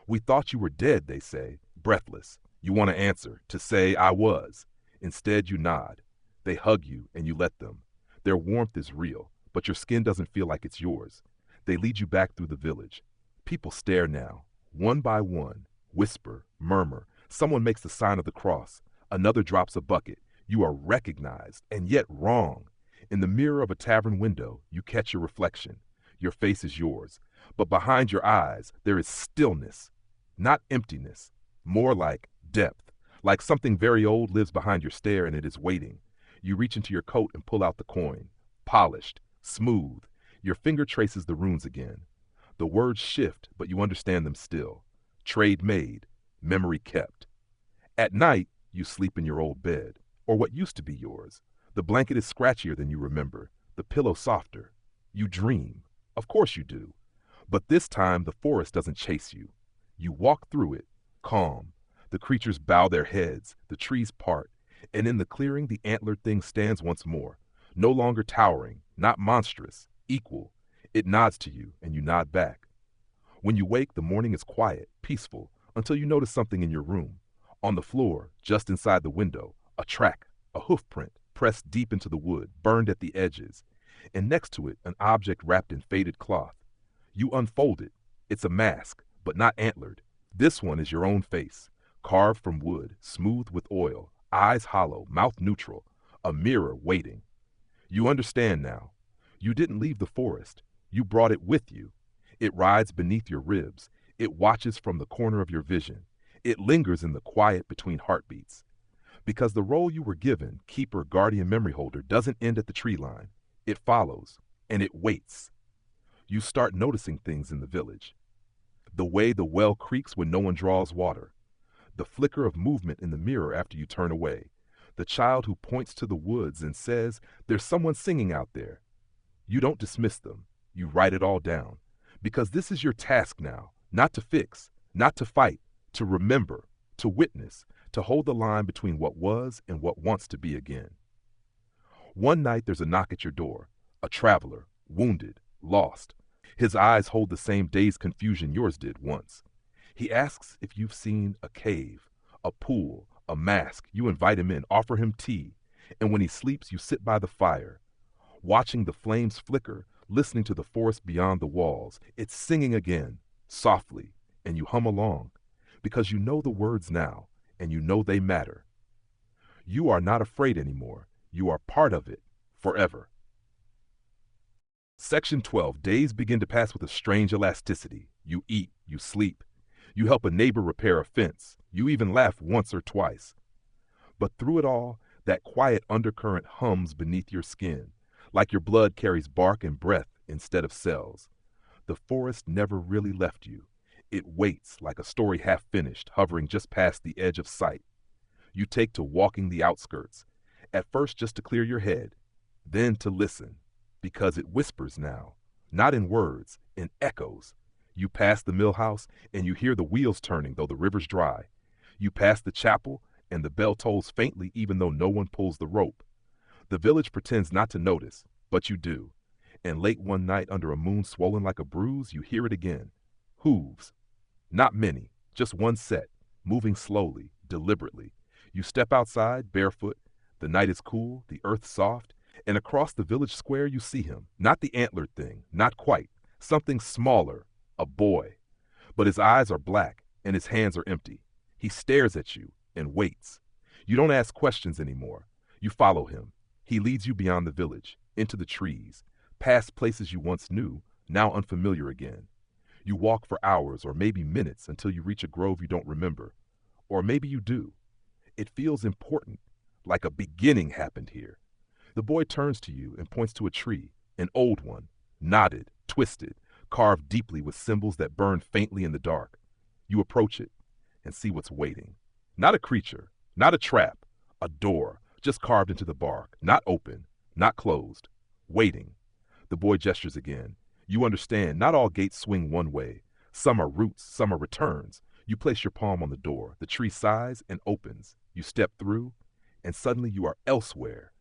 We thought you were dead, they say, breathless. You want to answer, to say, I was. Instead, you nod. They hug you, and you let them. Their warmth is real, but your skin doesn't feel like it's yours. They lead you back through the village. People stare now, one by one, whisper, murmur. Someone makes the sign of the cross. Another drops a bucket. You are recognized, and yet wrong. In the mirror of a tavern window, you catch your reflection. Your face is yours, but behind your eyes, there is stillness. Not emptiness, more like depth, like something very old lives behind your stare and it is waiting. You reach into your coat and pull out the coin. Polished, smooth. Your finger traces the runes again. The words shift, but you understand them still. Trade made, memory kept. At night, you sleep in your old bed, or what used to be yours. The blanket is scratchier than you remember, the pillow softer. You dream. Of course you do. But this time, the forest doesn't chase you. You walk through it, calm. The creatures bow their heads, the trees part, and in the clearing, the antlered thing stands once more, no longer towering, not monstrous, equal. It nods to you, and you nod back. When you wake, the morning is quiet, peaceful, until you notice something in your room. On the floor, just inside the window, a track, a hoof print, pressed deep into the wood, burned at the edges, and next to it, an object wrapped in faded cloth. You unfold it. It's a mask, but not antlered. This one is your own face, carved from wood, smooth with oil, eyes hollow, mouth neutral, a mirror waiting. You understand now. You didn't leave the forest. You brought it with you. It rides beneath your ribs. It watches from the corner of your vision. It lingers in the quiet between heartbeats. Because the role you were given, keeper, guardian, memory holder, doesn't end at the tree line. It follows, and it waits. You start noticing things in the village. The way the well creaks when no one draws water. The flicker of movement in the mirror after you turn away. The child who points to the woods and says, there's someone singing out there. You don't dismiss them. You write it all down. Because this is your task now, not to fix, not to fight, to remember, to witness, to hold the line between what was and what wants to be again. One night there's a knock at your door, a traveler, wounded, lost. His eyes hold the same dazed confusion yours did once. He asks if you've seen a cave, a pool, a mask. You invite him in, offer him tea, and when he sleeps, you sit by the fire, watching the flames flicker, listening to the forest beyond the walls. It's singing again, softly, and you hum along, because you know the words now, and you know they matter. You are not afraid anymore. You are part of it, forever. Section 12. Days begin to pass with a strange elasticity. You eat, you sleep. You help a neighbor repair a fence. You even laugh once or twice. But through it all, that quiet undercurrent hums beneath your skin, like your blood carries bark and breath instead of cells. The forest never really left you. It waits like a story half finished, hovering just past the edge of sight. You take to walking the outskirts, at first just to clear your head, then to listen, Because it whispers now, not in words, in echoes. You pass the mill house and you hear the wheels turning though the river's dry. You pass the chapel and the bell tolls faintly even though no one pulls the rope. The village pretends not to notice, but you do. And late one night under a moon swollen like a bruise, you hear it again. Hooves. Not many, just one set, moving slowly, deliberately. You step outside, barefoot. The night is cool, the earth soft, and across the village square you see him. Not the antlered thing, not quite. Something smaller, a boy. But his eyes are black, and his hands are empty. He stares at you and waits. You don't ask questions anymore. You follow him. He leads you beyond the village, into the trees, past places you once knew, now unfamiliar again. You walk for hours or maybe minutes until you reach a grove you don't remember. Or maybe you do. It feels important, like a beginning happened here. The boy turns to you and points to a tree, an old one, knotted, twisted, carved deeply with symbols that burn faintly in the dark. You approach it and see what's waiting. Not a creature, not a trap, a door, just carved into the bark, not open, not closed, waiting. The boy gestures again. You understand, not all gates swing one way. Some are roots, some are returns. You place your palm on the door. The tree sighs and opens. You step through, and suddenly you are elsewhere.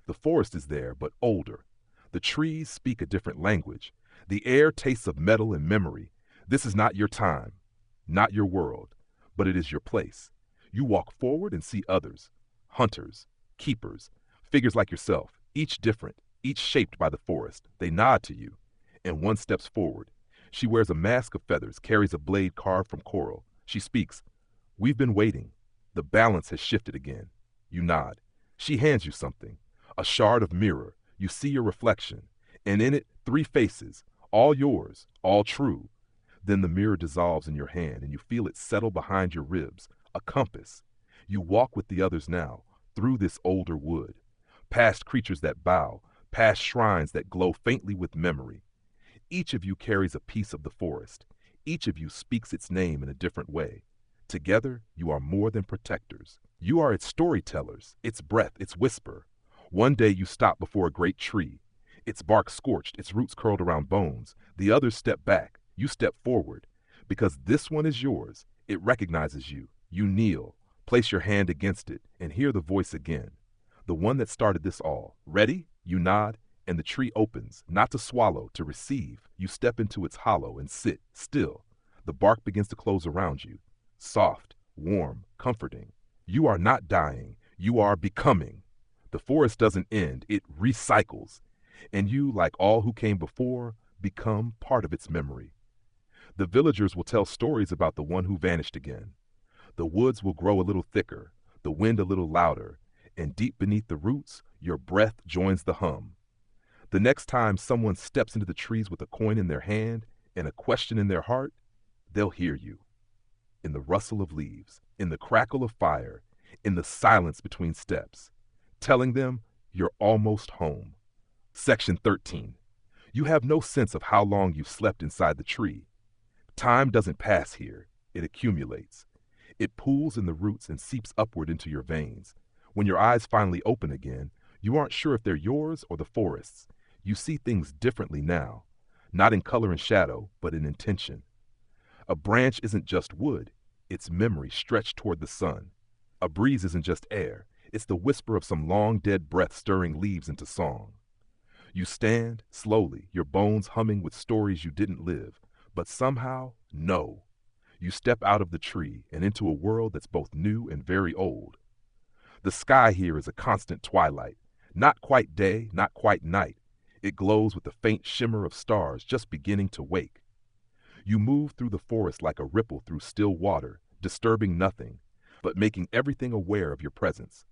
The forest is there, but older. The trees speak a different language. The air tastes of metal and memory. This is not your time, not your world, but it is your place. You walk forward and see others, hunters, keepers, figures like yourself, each different, each shaped by the forest. They nod to you, and one steps forward. She wears a mask of feathers, carries a blade carved from coral. She speaks. We've been waiting. The balance has shifted again. You nod. She hands you something, a shard of mirror. You see your reflection, and in it 3 faces, all yours, all true. Then the mirror dissolves in your hand, and you feel it settle behind your ribs, a compass. You walk with the others now, through this older wood, past creatures that bow, past shrines that glow faintly with memory. Each of you carries a piece of the forest. Each of you speaks its name in a different way. Together, you are more than protectors. You are its storytellers, its breath, its whisper. One day you stop before a great tree, its bark scorched, its roots curled around bones. The others step back. You step forward. Because this one is yours. It recognizes you. You kneel, place your hand against it, and hear the voice again. The one that started this all. Ready? You nod, and the tree opens, not to swallow, to receive. You step into its hollow and sit, still. The bark begins to close around you. Soft, warm, comforting. You are not dying. You are becoming. The forest doesn't end. It recycles. And you, like all who came before, become part of its memory. The villagers will tell stories about the one who vanished again. The woods will grow a little thicker, the wind a little louder, and deep beneath the roots, your breath joins the hum. The next time someone steps into the trees with a coin in their hand and a question in their heart, they'll hear you. In the rustle of leaves, in the crackle of fire, in the silence between steps, telling them you're almost home. Section 13. You have no sense of how long you've slept inside the tree. Time doesn't pass here. It accumulates. It pools in the roots and seeps upward into your veins. When your eyes finally open again, you aren't sure if they're yours or the forest's. You see things differently now, not in color and shadow, but in intention. A branch isn't just wood. It's memory stretched toward the sun. A breeze isn't just air. It's the whisper of some long-dead breath stirring leaves into song. You stand, slowly, your bones humming with stories you didn't live, but somehow, no. You step out of the tree and into a world that's both new and very old. The sky here is a constant twilight, not quite day, not quite night. It glows with the faint shimmer of stars just beginning to wake. You move through the forest like a ripple through still water, disturbing nothing, but making everything aware of your presence.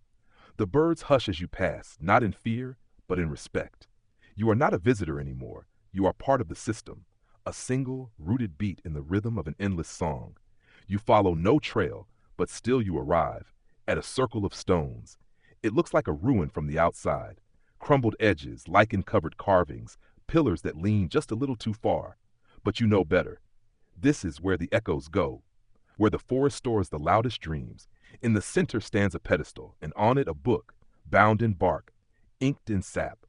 The birds hush as you pass, not in fear, but in respect. You are not a visitor anymore. You are part of the system, a single, rooted beat in the rhythm of an endless song. You follow no trail, but still you arrive, at a circle of stones. It looks like a ruin from the outside. Crumbled edges, lichen-covered carvings, pillars that lean just a little too far. But you know better. This is where the echoes go, where the forest stores the loudest dreams. In the center stands a pedestal, and on it a book, bound in bark, inked in sap.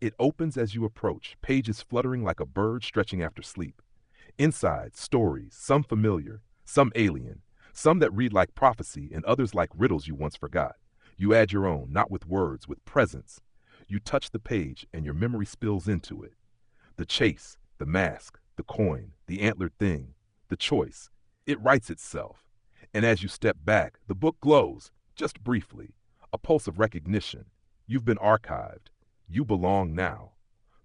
It opens as you approach, pages fluttering like a bird stretching after sleep. Inside, stories, some familiar, some alien, some that read like prophecy and others like riddles you once forgot. You add your own, not with words, with presence. You touch the page and your memory spills into it. The chase, the mask, the coin, the antlered thing, the choice. It writes itself. And as you step back, the book glows, just briefly, a pulse of recognition. You've been archived. You belong now.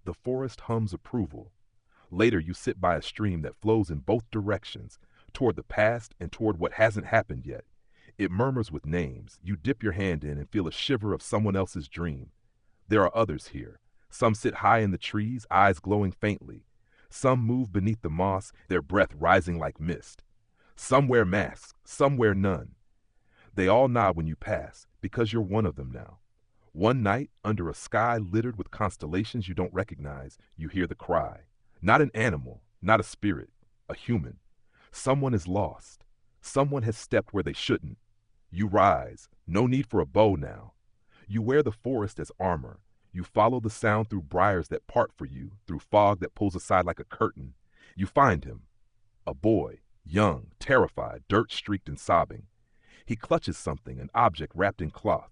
The forest hums approval. Later, you sit by a stream that flows in both directions, toward the past and toward what hasn't happened yet. It murmurs with names. You dip your hand in and feel a shiver of someone else's dream. There are others here. Some sit high in the trees, eyes glowing faintly. Some move beneath the moss, their breath rising like mist. Some wear masks, some wear none. They all nod when you pass, because you're one of them now. One night, under a sky littered with constellations you don't recognize, you hear the cry. Not an animal, not a spirit, a human. Someone is lost. Someone has stepped where they shouldn't. You rise. No need for a bow now. You wear the forest as armor. You follow the sound through briars that part for you, through fog that pulls aside like a curtain. You find him. A boy, young, terrified, dirt-streaked and sobbing. He clutches something, an object wrapped in cloth.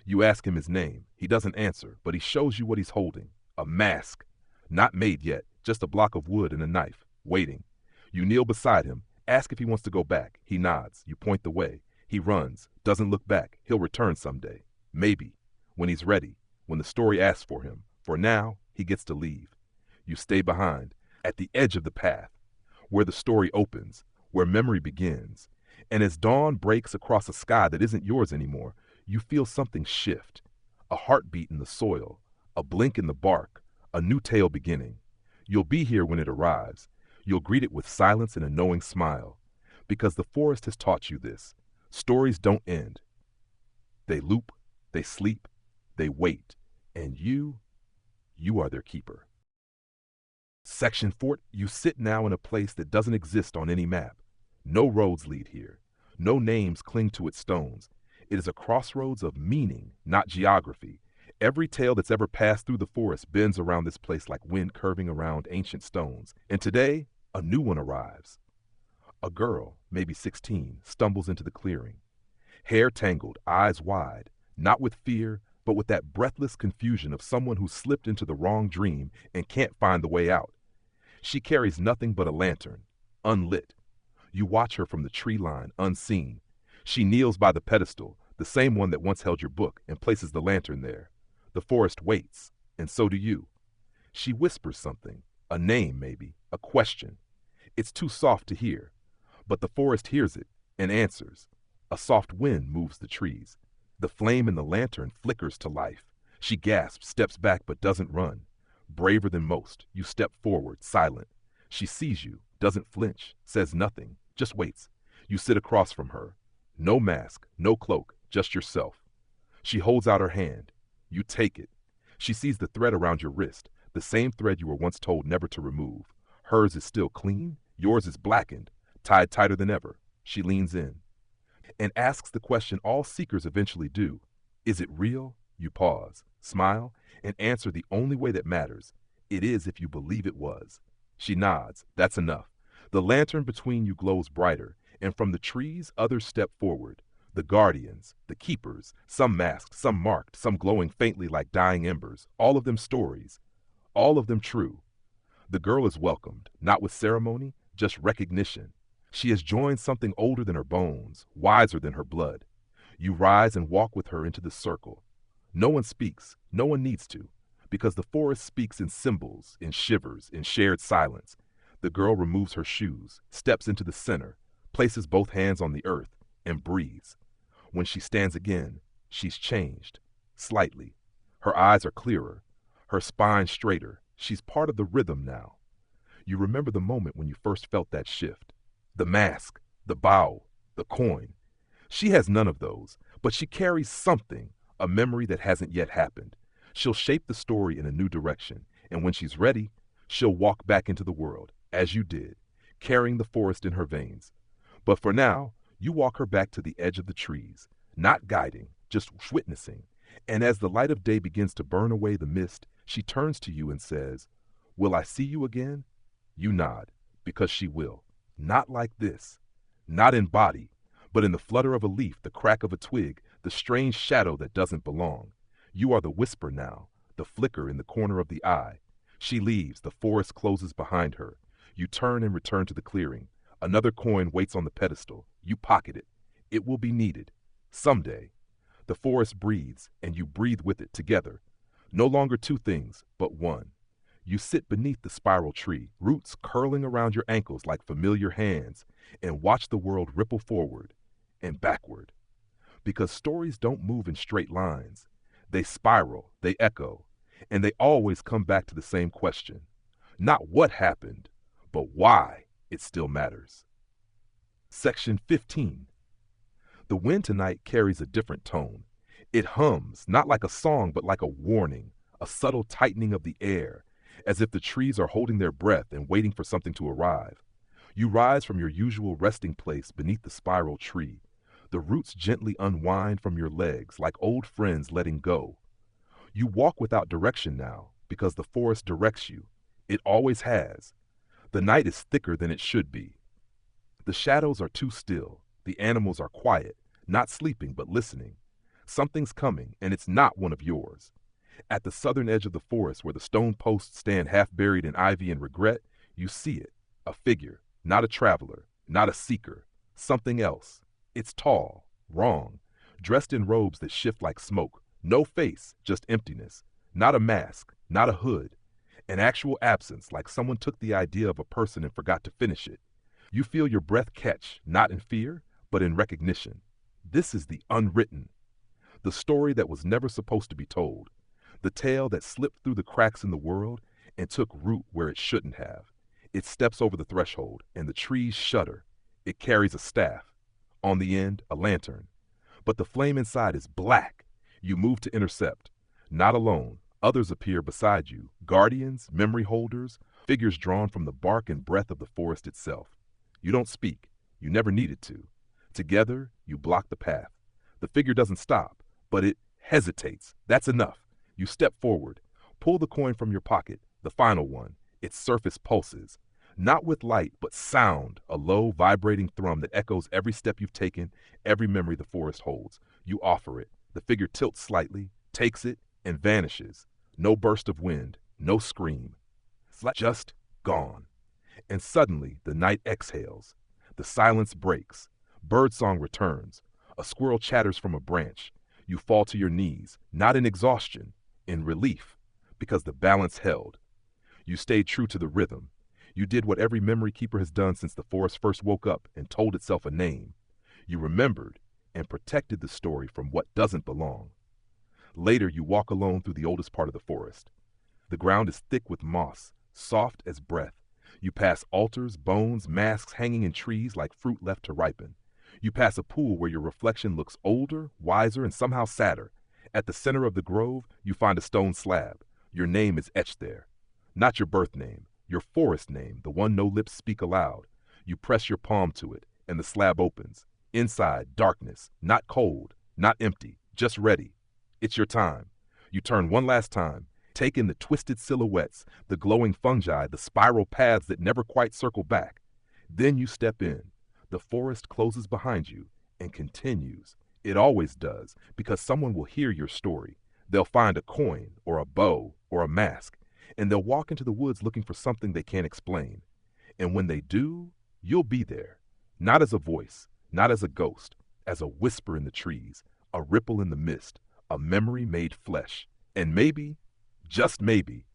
You ask him his name. He doesn't answer, but he shows you what he's holding. A mask. Not made yet, just a block of wood and a knife, waiting. You kneel beside him, ask if he wants to go back. He nods. You point the way. He runs, doesn't look back. He'll return someday. Maybe. When he's ready. When the story asks for him. For now, he gets to leave. You stay behind, at the edge of the path, where the story opens, where memory begins. And as dawn breaks across a sky that isn't yours anymore, you feel something shift. A heartbeat in the soil, a blink in the bark, a new tale beginning. You'll be here when it arrives. You'll greet it with silence and a knowing smile. Because the forest has taught you this. Stories don't end. They loop, they sleep, they wait. And you are their keeper. Section 4, you sit now in a place that doesn't exist on any map. No roads lead here. No names cling to its stones. It is a crossroads of meaning, not geography. Every tale that's ever passed through the forest bends around this place like wind curving around ancient stones. And today, a new one arrives. A girl, maybe 16, stumbles into the clearing. Hair tangled, eyes wide, not with fear, but with that breathless confusion of someone who slipped into the wrong dream and can't find the way out. She carries nothing but a lantern, unlit. You watch her from the tree line, unseen. She kneels by the pedestal, the same one that once held your book, and places the lantern there. The forest waits, and so do you. She whispers something, a name maybe, a question. It's too soft to hear, but the forest hears it and answers. A soft wind moves the trees. The flame in the lantern flickers to life. She gasps, steps back, but doesn't run. Braver than most, you step forward, silent. She sees you, doesn't flinch, says nothing, just waits. You sit across from her. No mask, no cloak, just yourself. She holds out her hand. You take it. She sees the thread around your wrist, the same thread you were once told never to remove. Hers is still clean, yours is blackened, tied tighter than ever. She leans in and asks the question all seekers eventually do. Is it real? You pause, smile, and answer the only way that matters. It is if you believe it was. She nods. That's enough. The lantern between you glows brighter, and from the trees others step forward. The guardians, the keepers, some masked, some marked, some glowing faintly like dying embers, all of them stories, all of them true. The girl is welcomed, not with ceremony, just recognition. She has joined something older than her bones, wiser than her blood. You rise and walk with her into the circle. No one speaks, no one needs to, because the forest speaks in symbols, in shivers, in shared silence. The girl removes her shoes, steps into the center, places both hands on the earth, and breathes. When she stands again, she's changed, slightly. Her eyes are clearer, her spine straighter. She's part of the rhythm now. You remember the moment when you first felt that shift. The mask, the bow, the coin. She has none of those, but she carries something, a memory that hasn't yet happened. She'll shape the story in a new direction, and when she's ready, she'll walk back into the world, as you did, carrying the forest in her veins. But for now, you walk her back to the edge of the trees, not guiding, just witnessing. And as the light of day begins to burn away the mist, She turns to you and says, "Will I see you again?" You nod, because she will. Not like this. Not in body, but in the flutter of a leaf, the crack of a twig, the strange shadow that doesn't belong. You are the whisper now, the flicker in the corner of the eye. She leaves, the forest closes behind her. You turn and return to the clearing. Another coin waits on the pedestal. You pocket it. It will be needed. Someday. The forest breathes, and you breathe with it together. No longer two things, but one. You sit beneath the spiral tree, roots curling around your ankles like familiar hands, and watch the world ripple forward and backward. Because stories don't move in straight lines. They spiral, they echo, and they always come back to the same question. Not what happened, but why it still matters. Section 15. The wind tonight carries a different tone. It hums, not like a song, but like a warning, a subtle tightening of the air, as if the trees are holding their breath and waiting for something to arrive. You rise from your usual resting place beneath the spiral tree. The roots gently unwind from your legs like old friends letting go. You walk without direction now, because the forest directs you. It always has. The night is thicker than it should be. The shadows are too still. The animals are quiet, not sleeping but listening. Something's coming, and it's not one of yours. At the southern edge of the forest, where the stone posts stand half buried in ivy and regret, you see it. A figure, not a traveler, not a seeker. Something else. It's tall, wrong, dressed in robes that shift like smoke. No face, just emptiness. Not a mask, not a hood. An actual absence, like someone took the idea of a person and forgot to finish it. You feel your breath catch, not in fear, but in recognition. This is the unwritten. The story that was never supposed to be told. The tale that slipped through the cracks in the world and took root where it shouldn't have. It steps over the threshold, and the trees shudder. It carries a staff. On the end, a lantern. But the flame inside is black. You move to intercept. Not alone. Others appear beside you. Guardians, memory holders, figures drawn from the bark and breath of the forest itself. You don't speak. You never needed to. Together, you block the path. The figure doesn't stop, but it hesitates. That's enough. You step forward. Pull the coin from your pocket, the final one. Its surface pulses. Not with light, but sound, a low, vibrating thrum that echoes every step you've taken, every memory the forest holds. You offer it. The figure tilts slightly, takes it, and vanishes. No burst of wind, no scream. Just gone. And suddenly, the night exhales. The silence breaks. Birdsong returns. A squirrel chatters from a branch. You fall to your knees, not in exhaustion, in relief, because the balance held. You stayed true to the rhythm. You did what every memory keeper has done since the forest first woke up and told itself a name. You remembered and protected the story from what doesn't belong. Later, you walk alone through the oldest part of the forest. The ground is thick with moss, soft as breath. You pass altars, bones, masks hanging in trees like fruit left to ripen. You pass a pool where your reflection looks older, wiser, and somehow sadder. At the center of the grove, you find a stone slab. Your name is etched there. Not your birth name, your forest name, the one no lips speak aloud. You press your palm to it, and the slab opens. Inside, darkness, not cold, not empty, just ready. It's your time. You turn one last time, take in the twisted silhouettes, the glowing fungi, the spiral paths that never quite circle back. Then you step in. The forest closes behind you and continues. It always does, because someone will hear your story. They'll find a coin or a bow or a mask, and they'll walk into the woods looking for something they can't explain. And when they do, you'll be there. Not as a voice, not as a ghost, as a whisper in the trees, a ripple in the mist, a memory made flesh. And maybe, just maybe,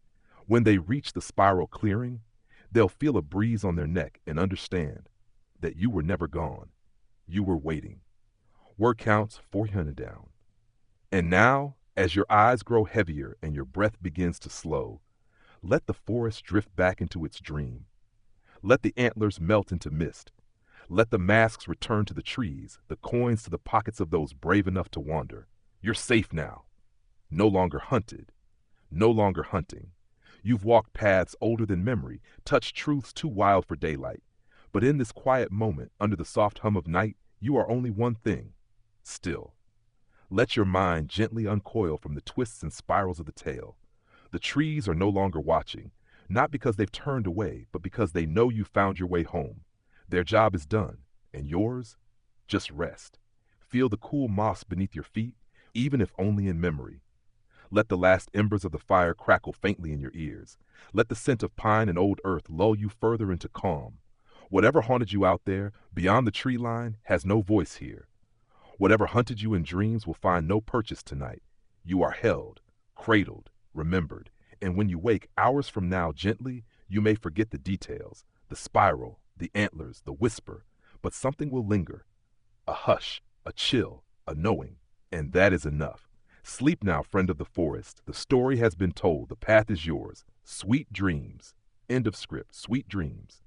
when they reach the spiral clearing, they'll feel a breeze on their neck and understand that you were never gone. You were waiting. Word counts 400 down. And now, as your eyes grow heavier and your breath begins to slow, let the forest drift back into its dream. Let the antlers melt into mist. Let the masks return to the trees, the coins to the pockets of those brave enough to wander. You're safe now. No longer hunted. No longer hunting. You've walked paths older than memory, touched truths too wild for daylight. But in this quiet moment, under the soft hum of night, you are only one thing. Still. Let your mind gently uncoil from the twists and spirals of the tale. The trees are no longer watching, not because they've turned away, but because they know you found your way home. Their job is done, and yours? Just rest. Feel the cool moss beneath your feet, even if only in memory. Let the last embers of the fire crackle faintly in your ears. Let the scent of pine and old earth lull you further into calm. Whatever haunted you out there, beyond the tree line, has no voice here. Whatever hunted you in dreams will find no purchase tonight. You are held, cradled, remembered, and when you wake hours from now gently, you may forget the details, the spiral, the antlers, the whisper, but something will linger. A hush, a chill, a knowing, and that is enough. Sleep now, friend of the forest. The story has been told. The path is yours. Sweet dreams. End of script. Sweet dreams.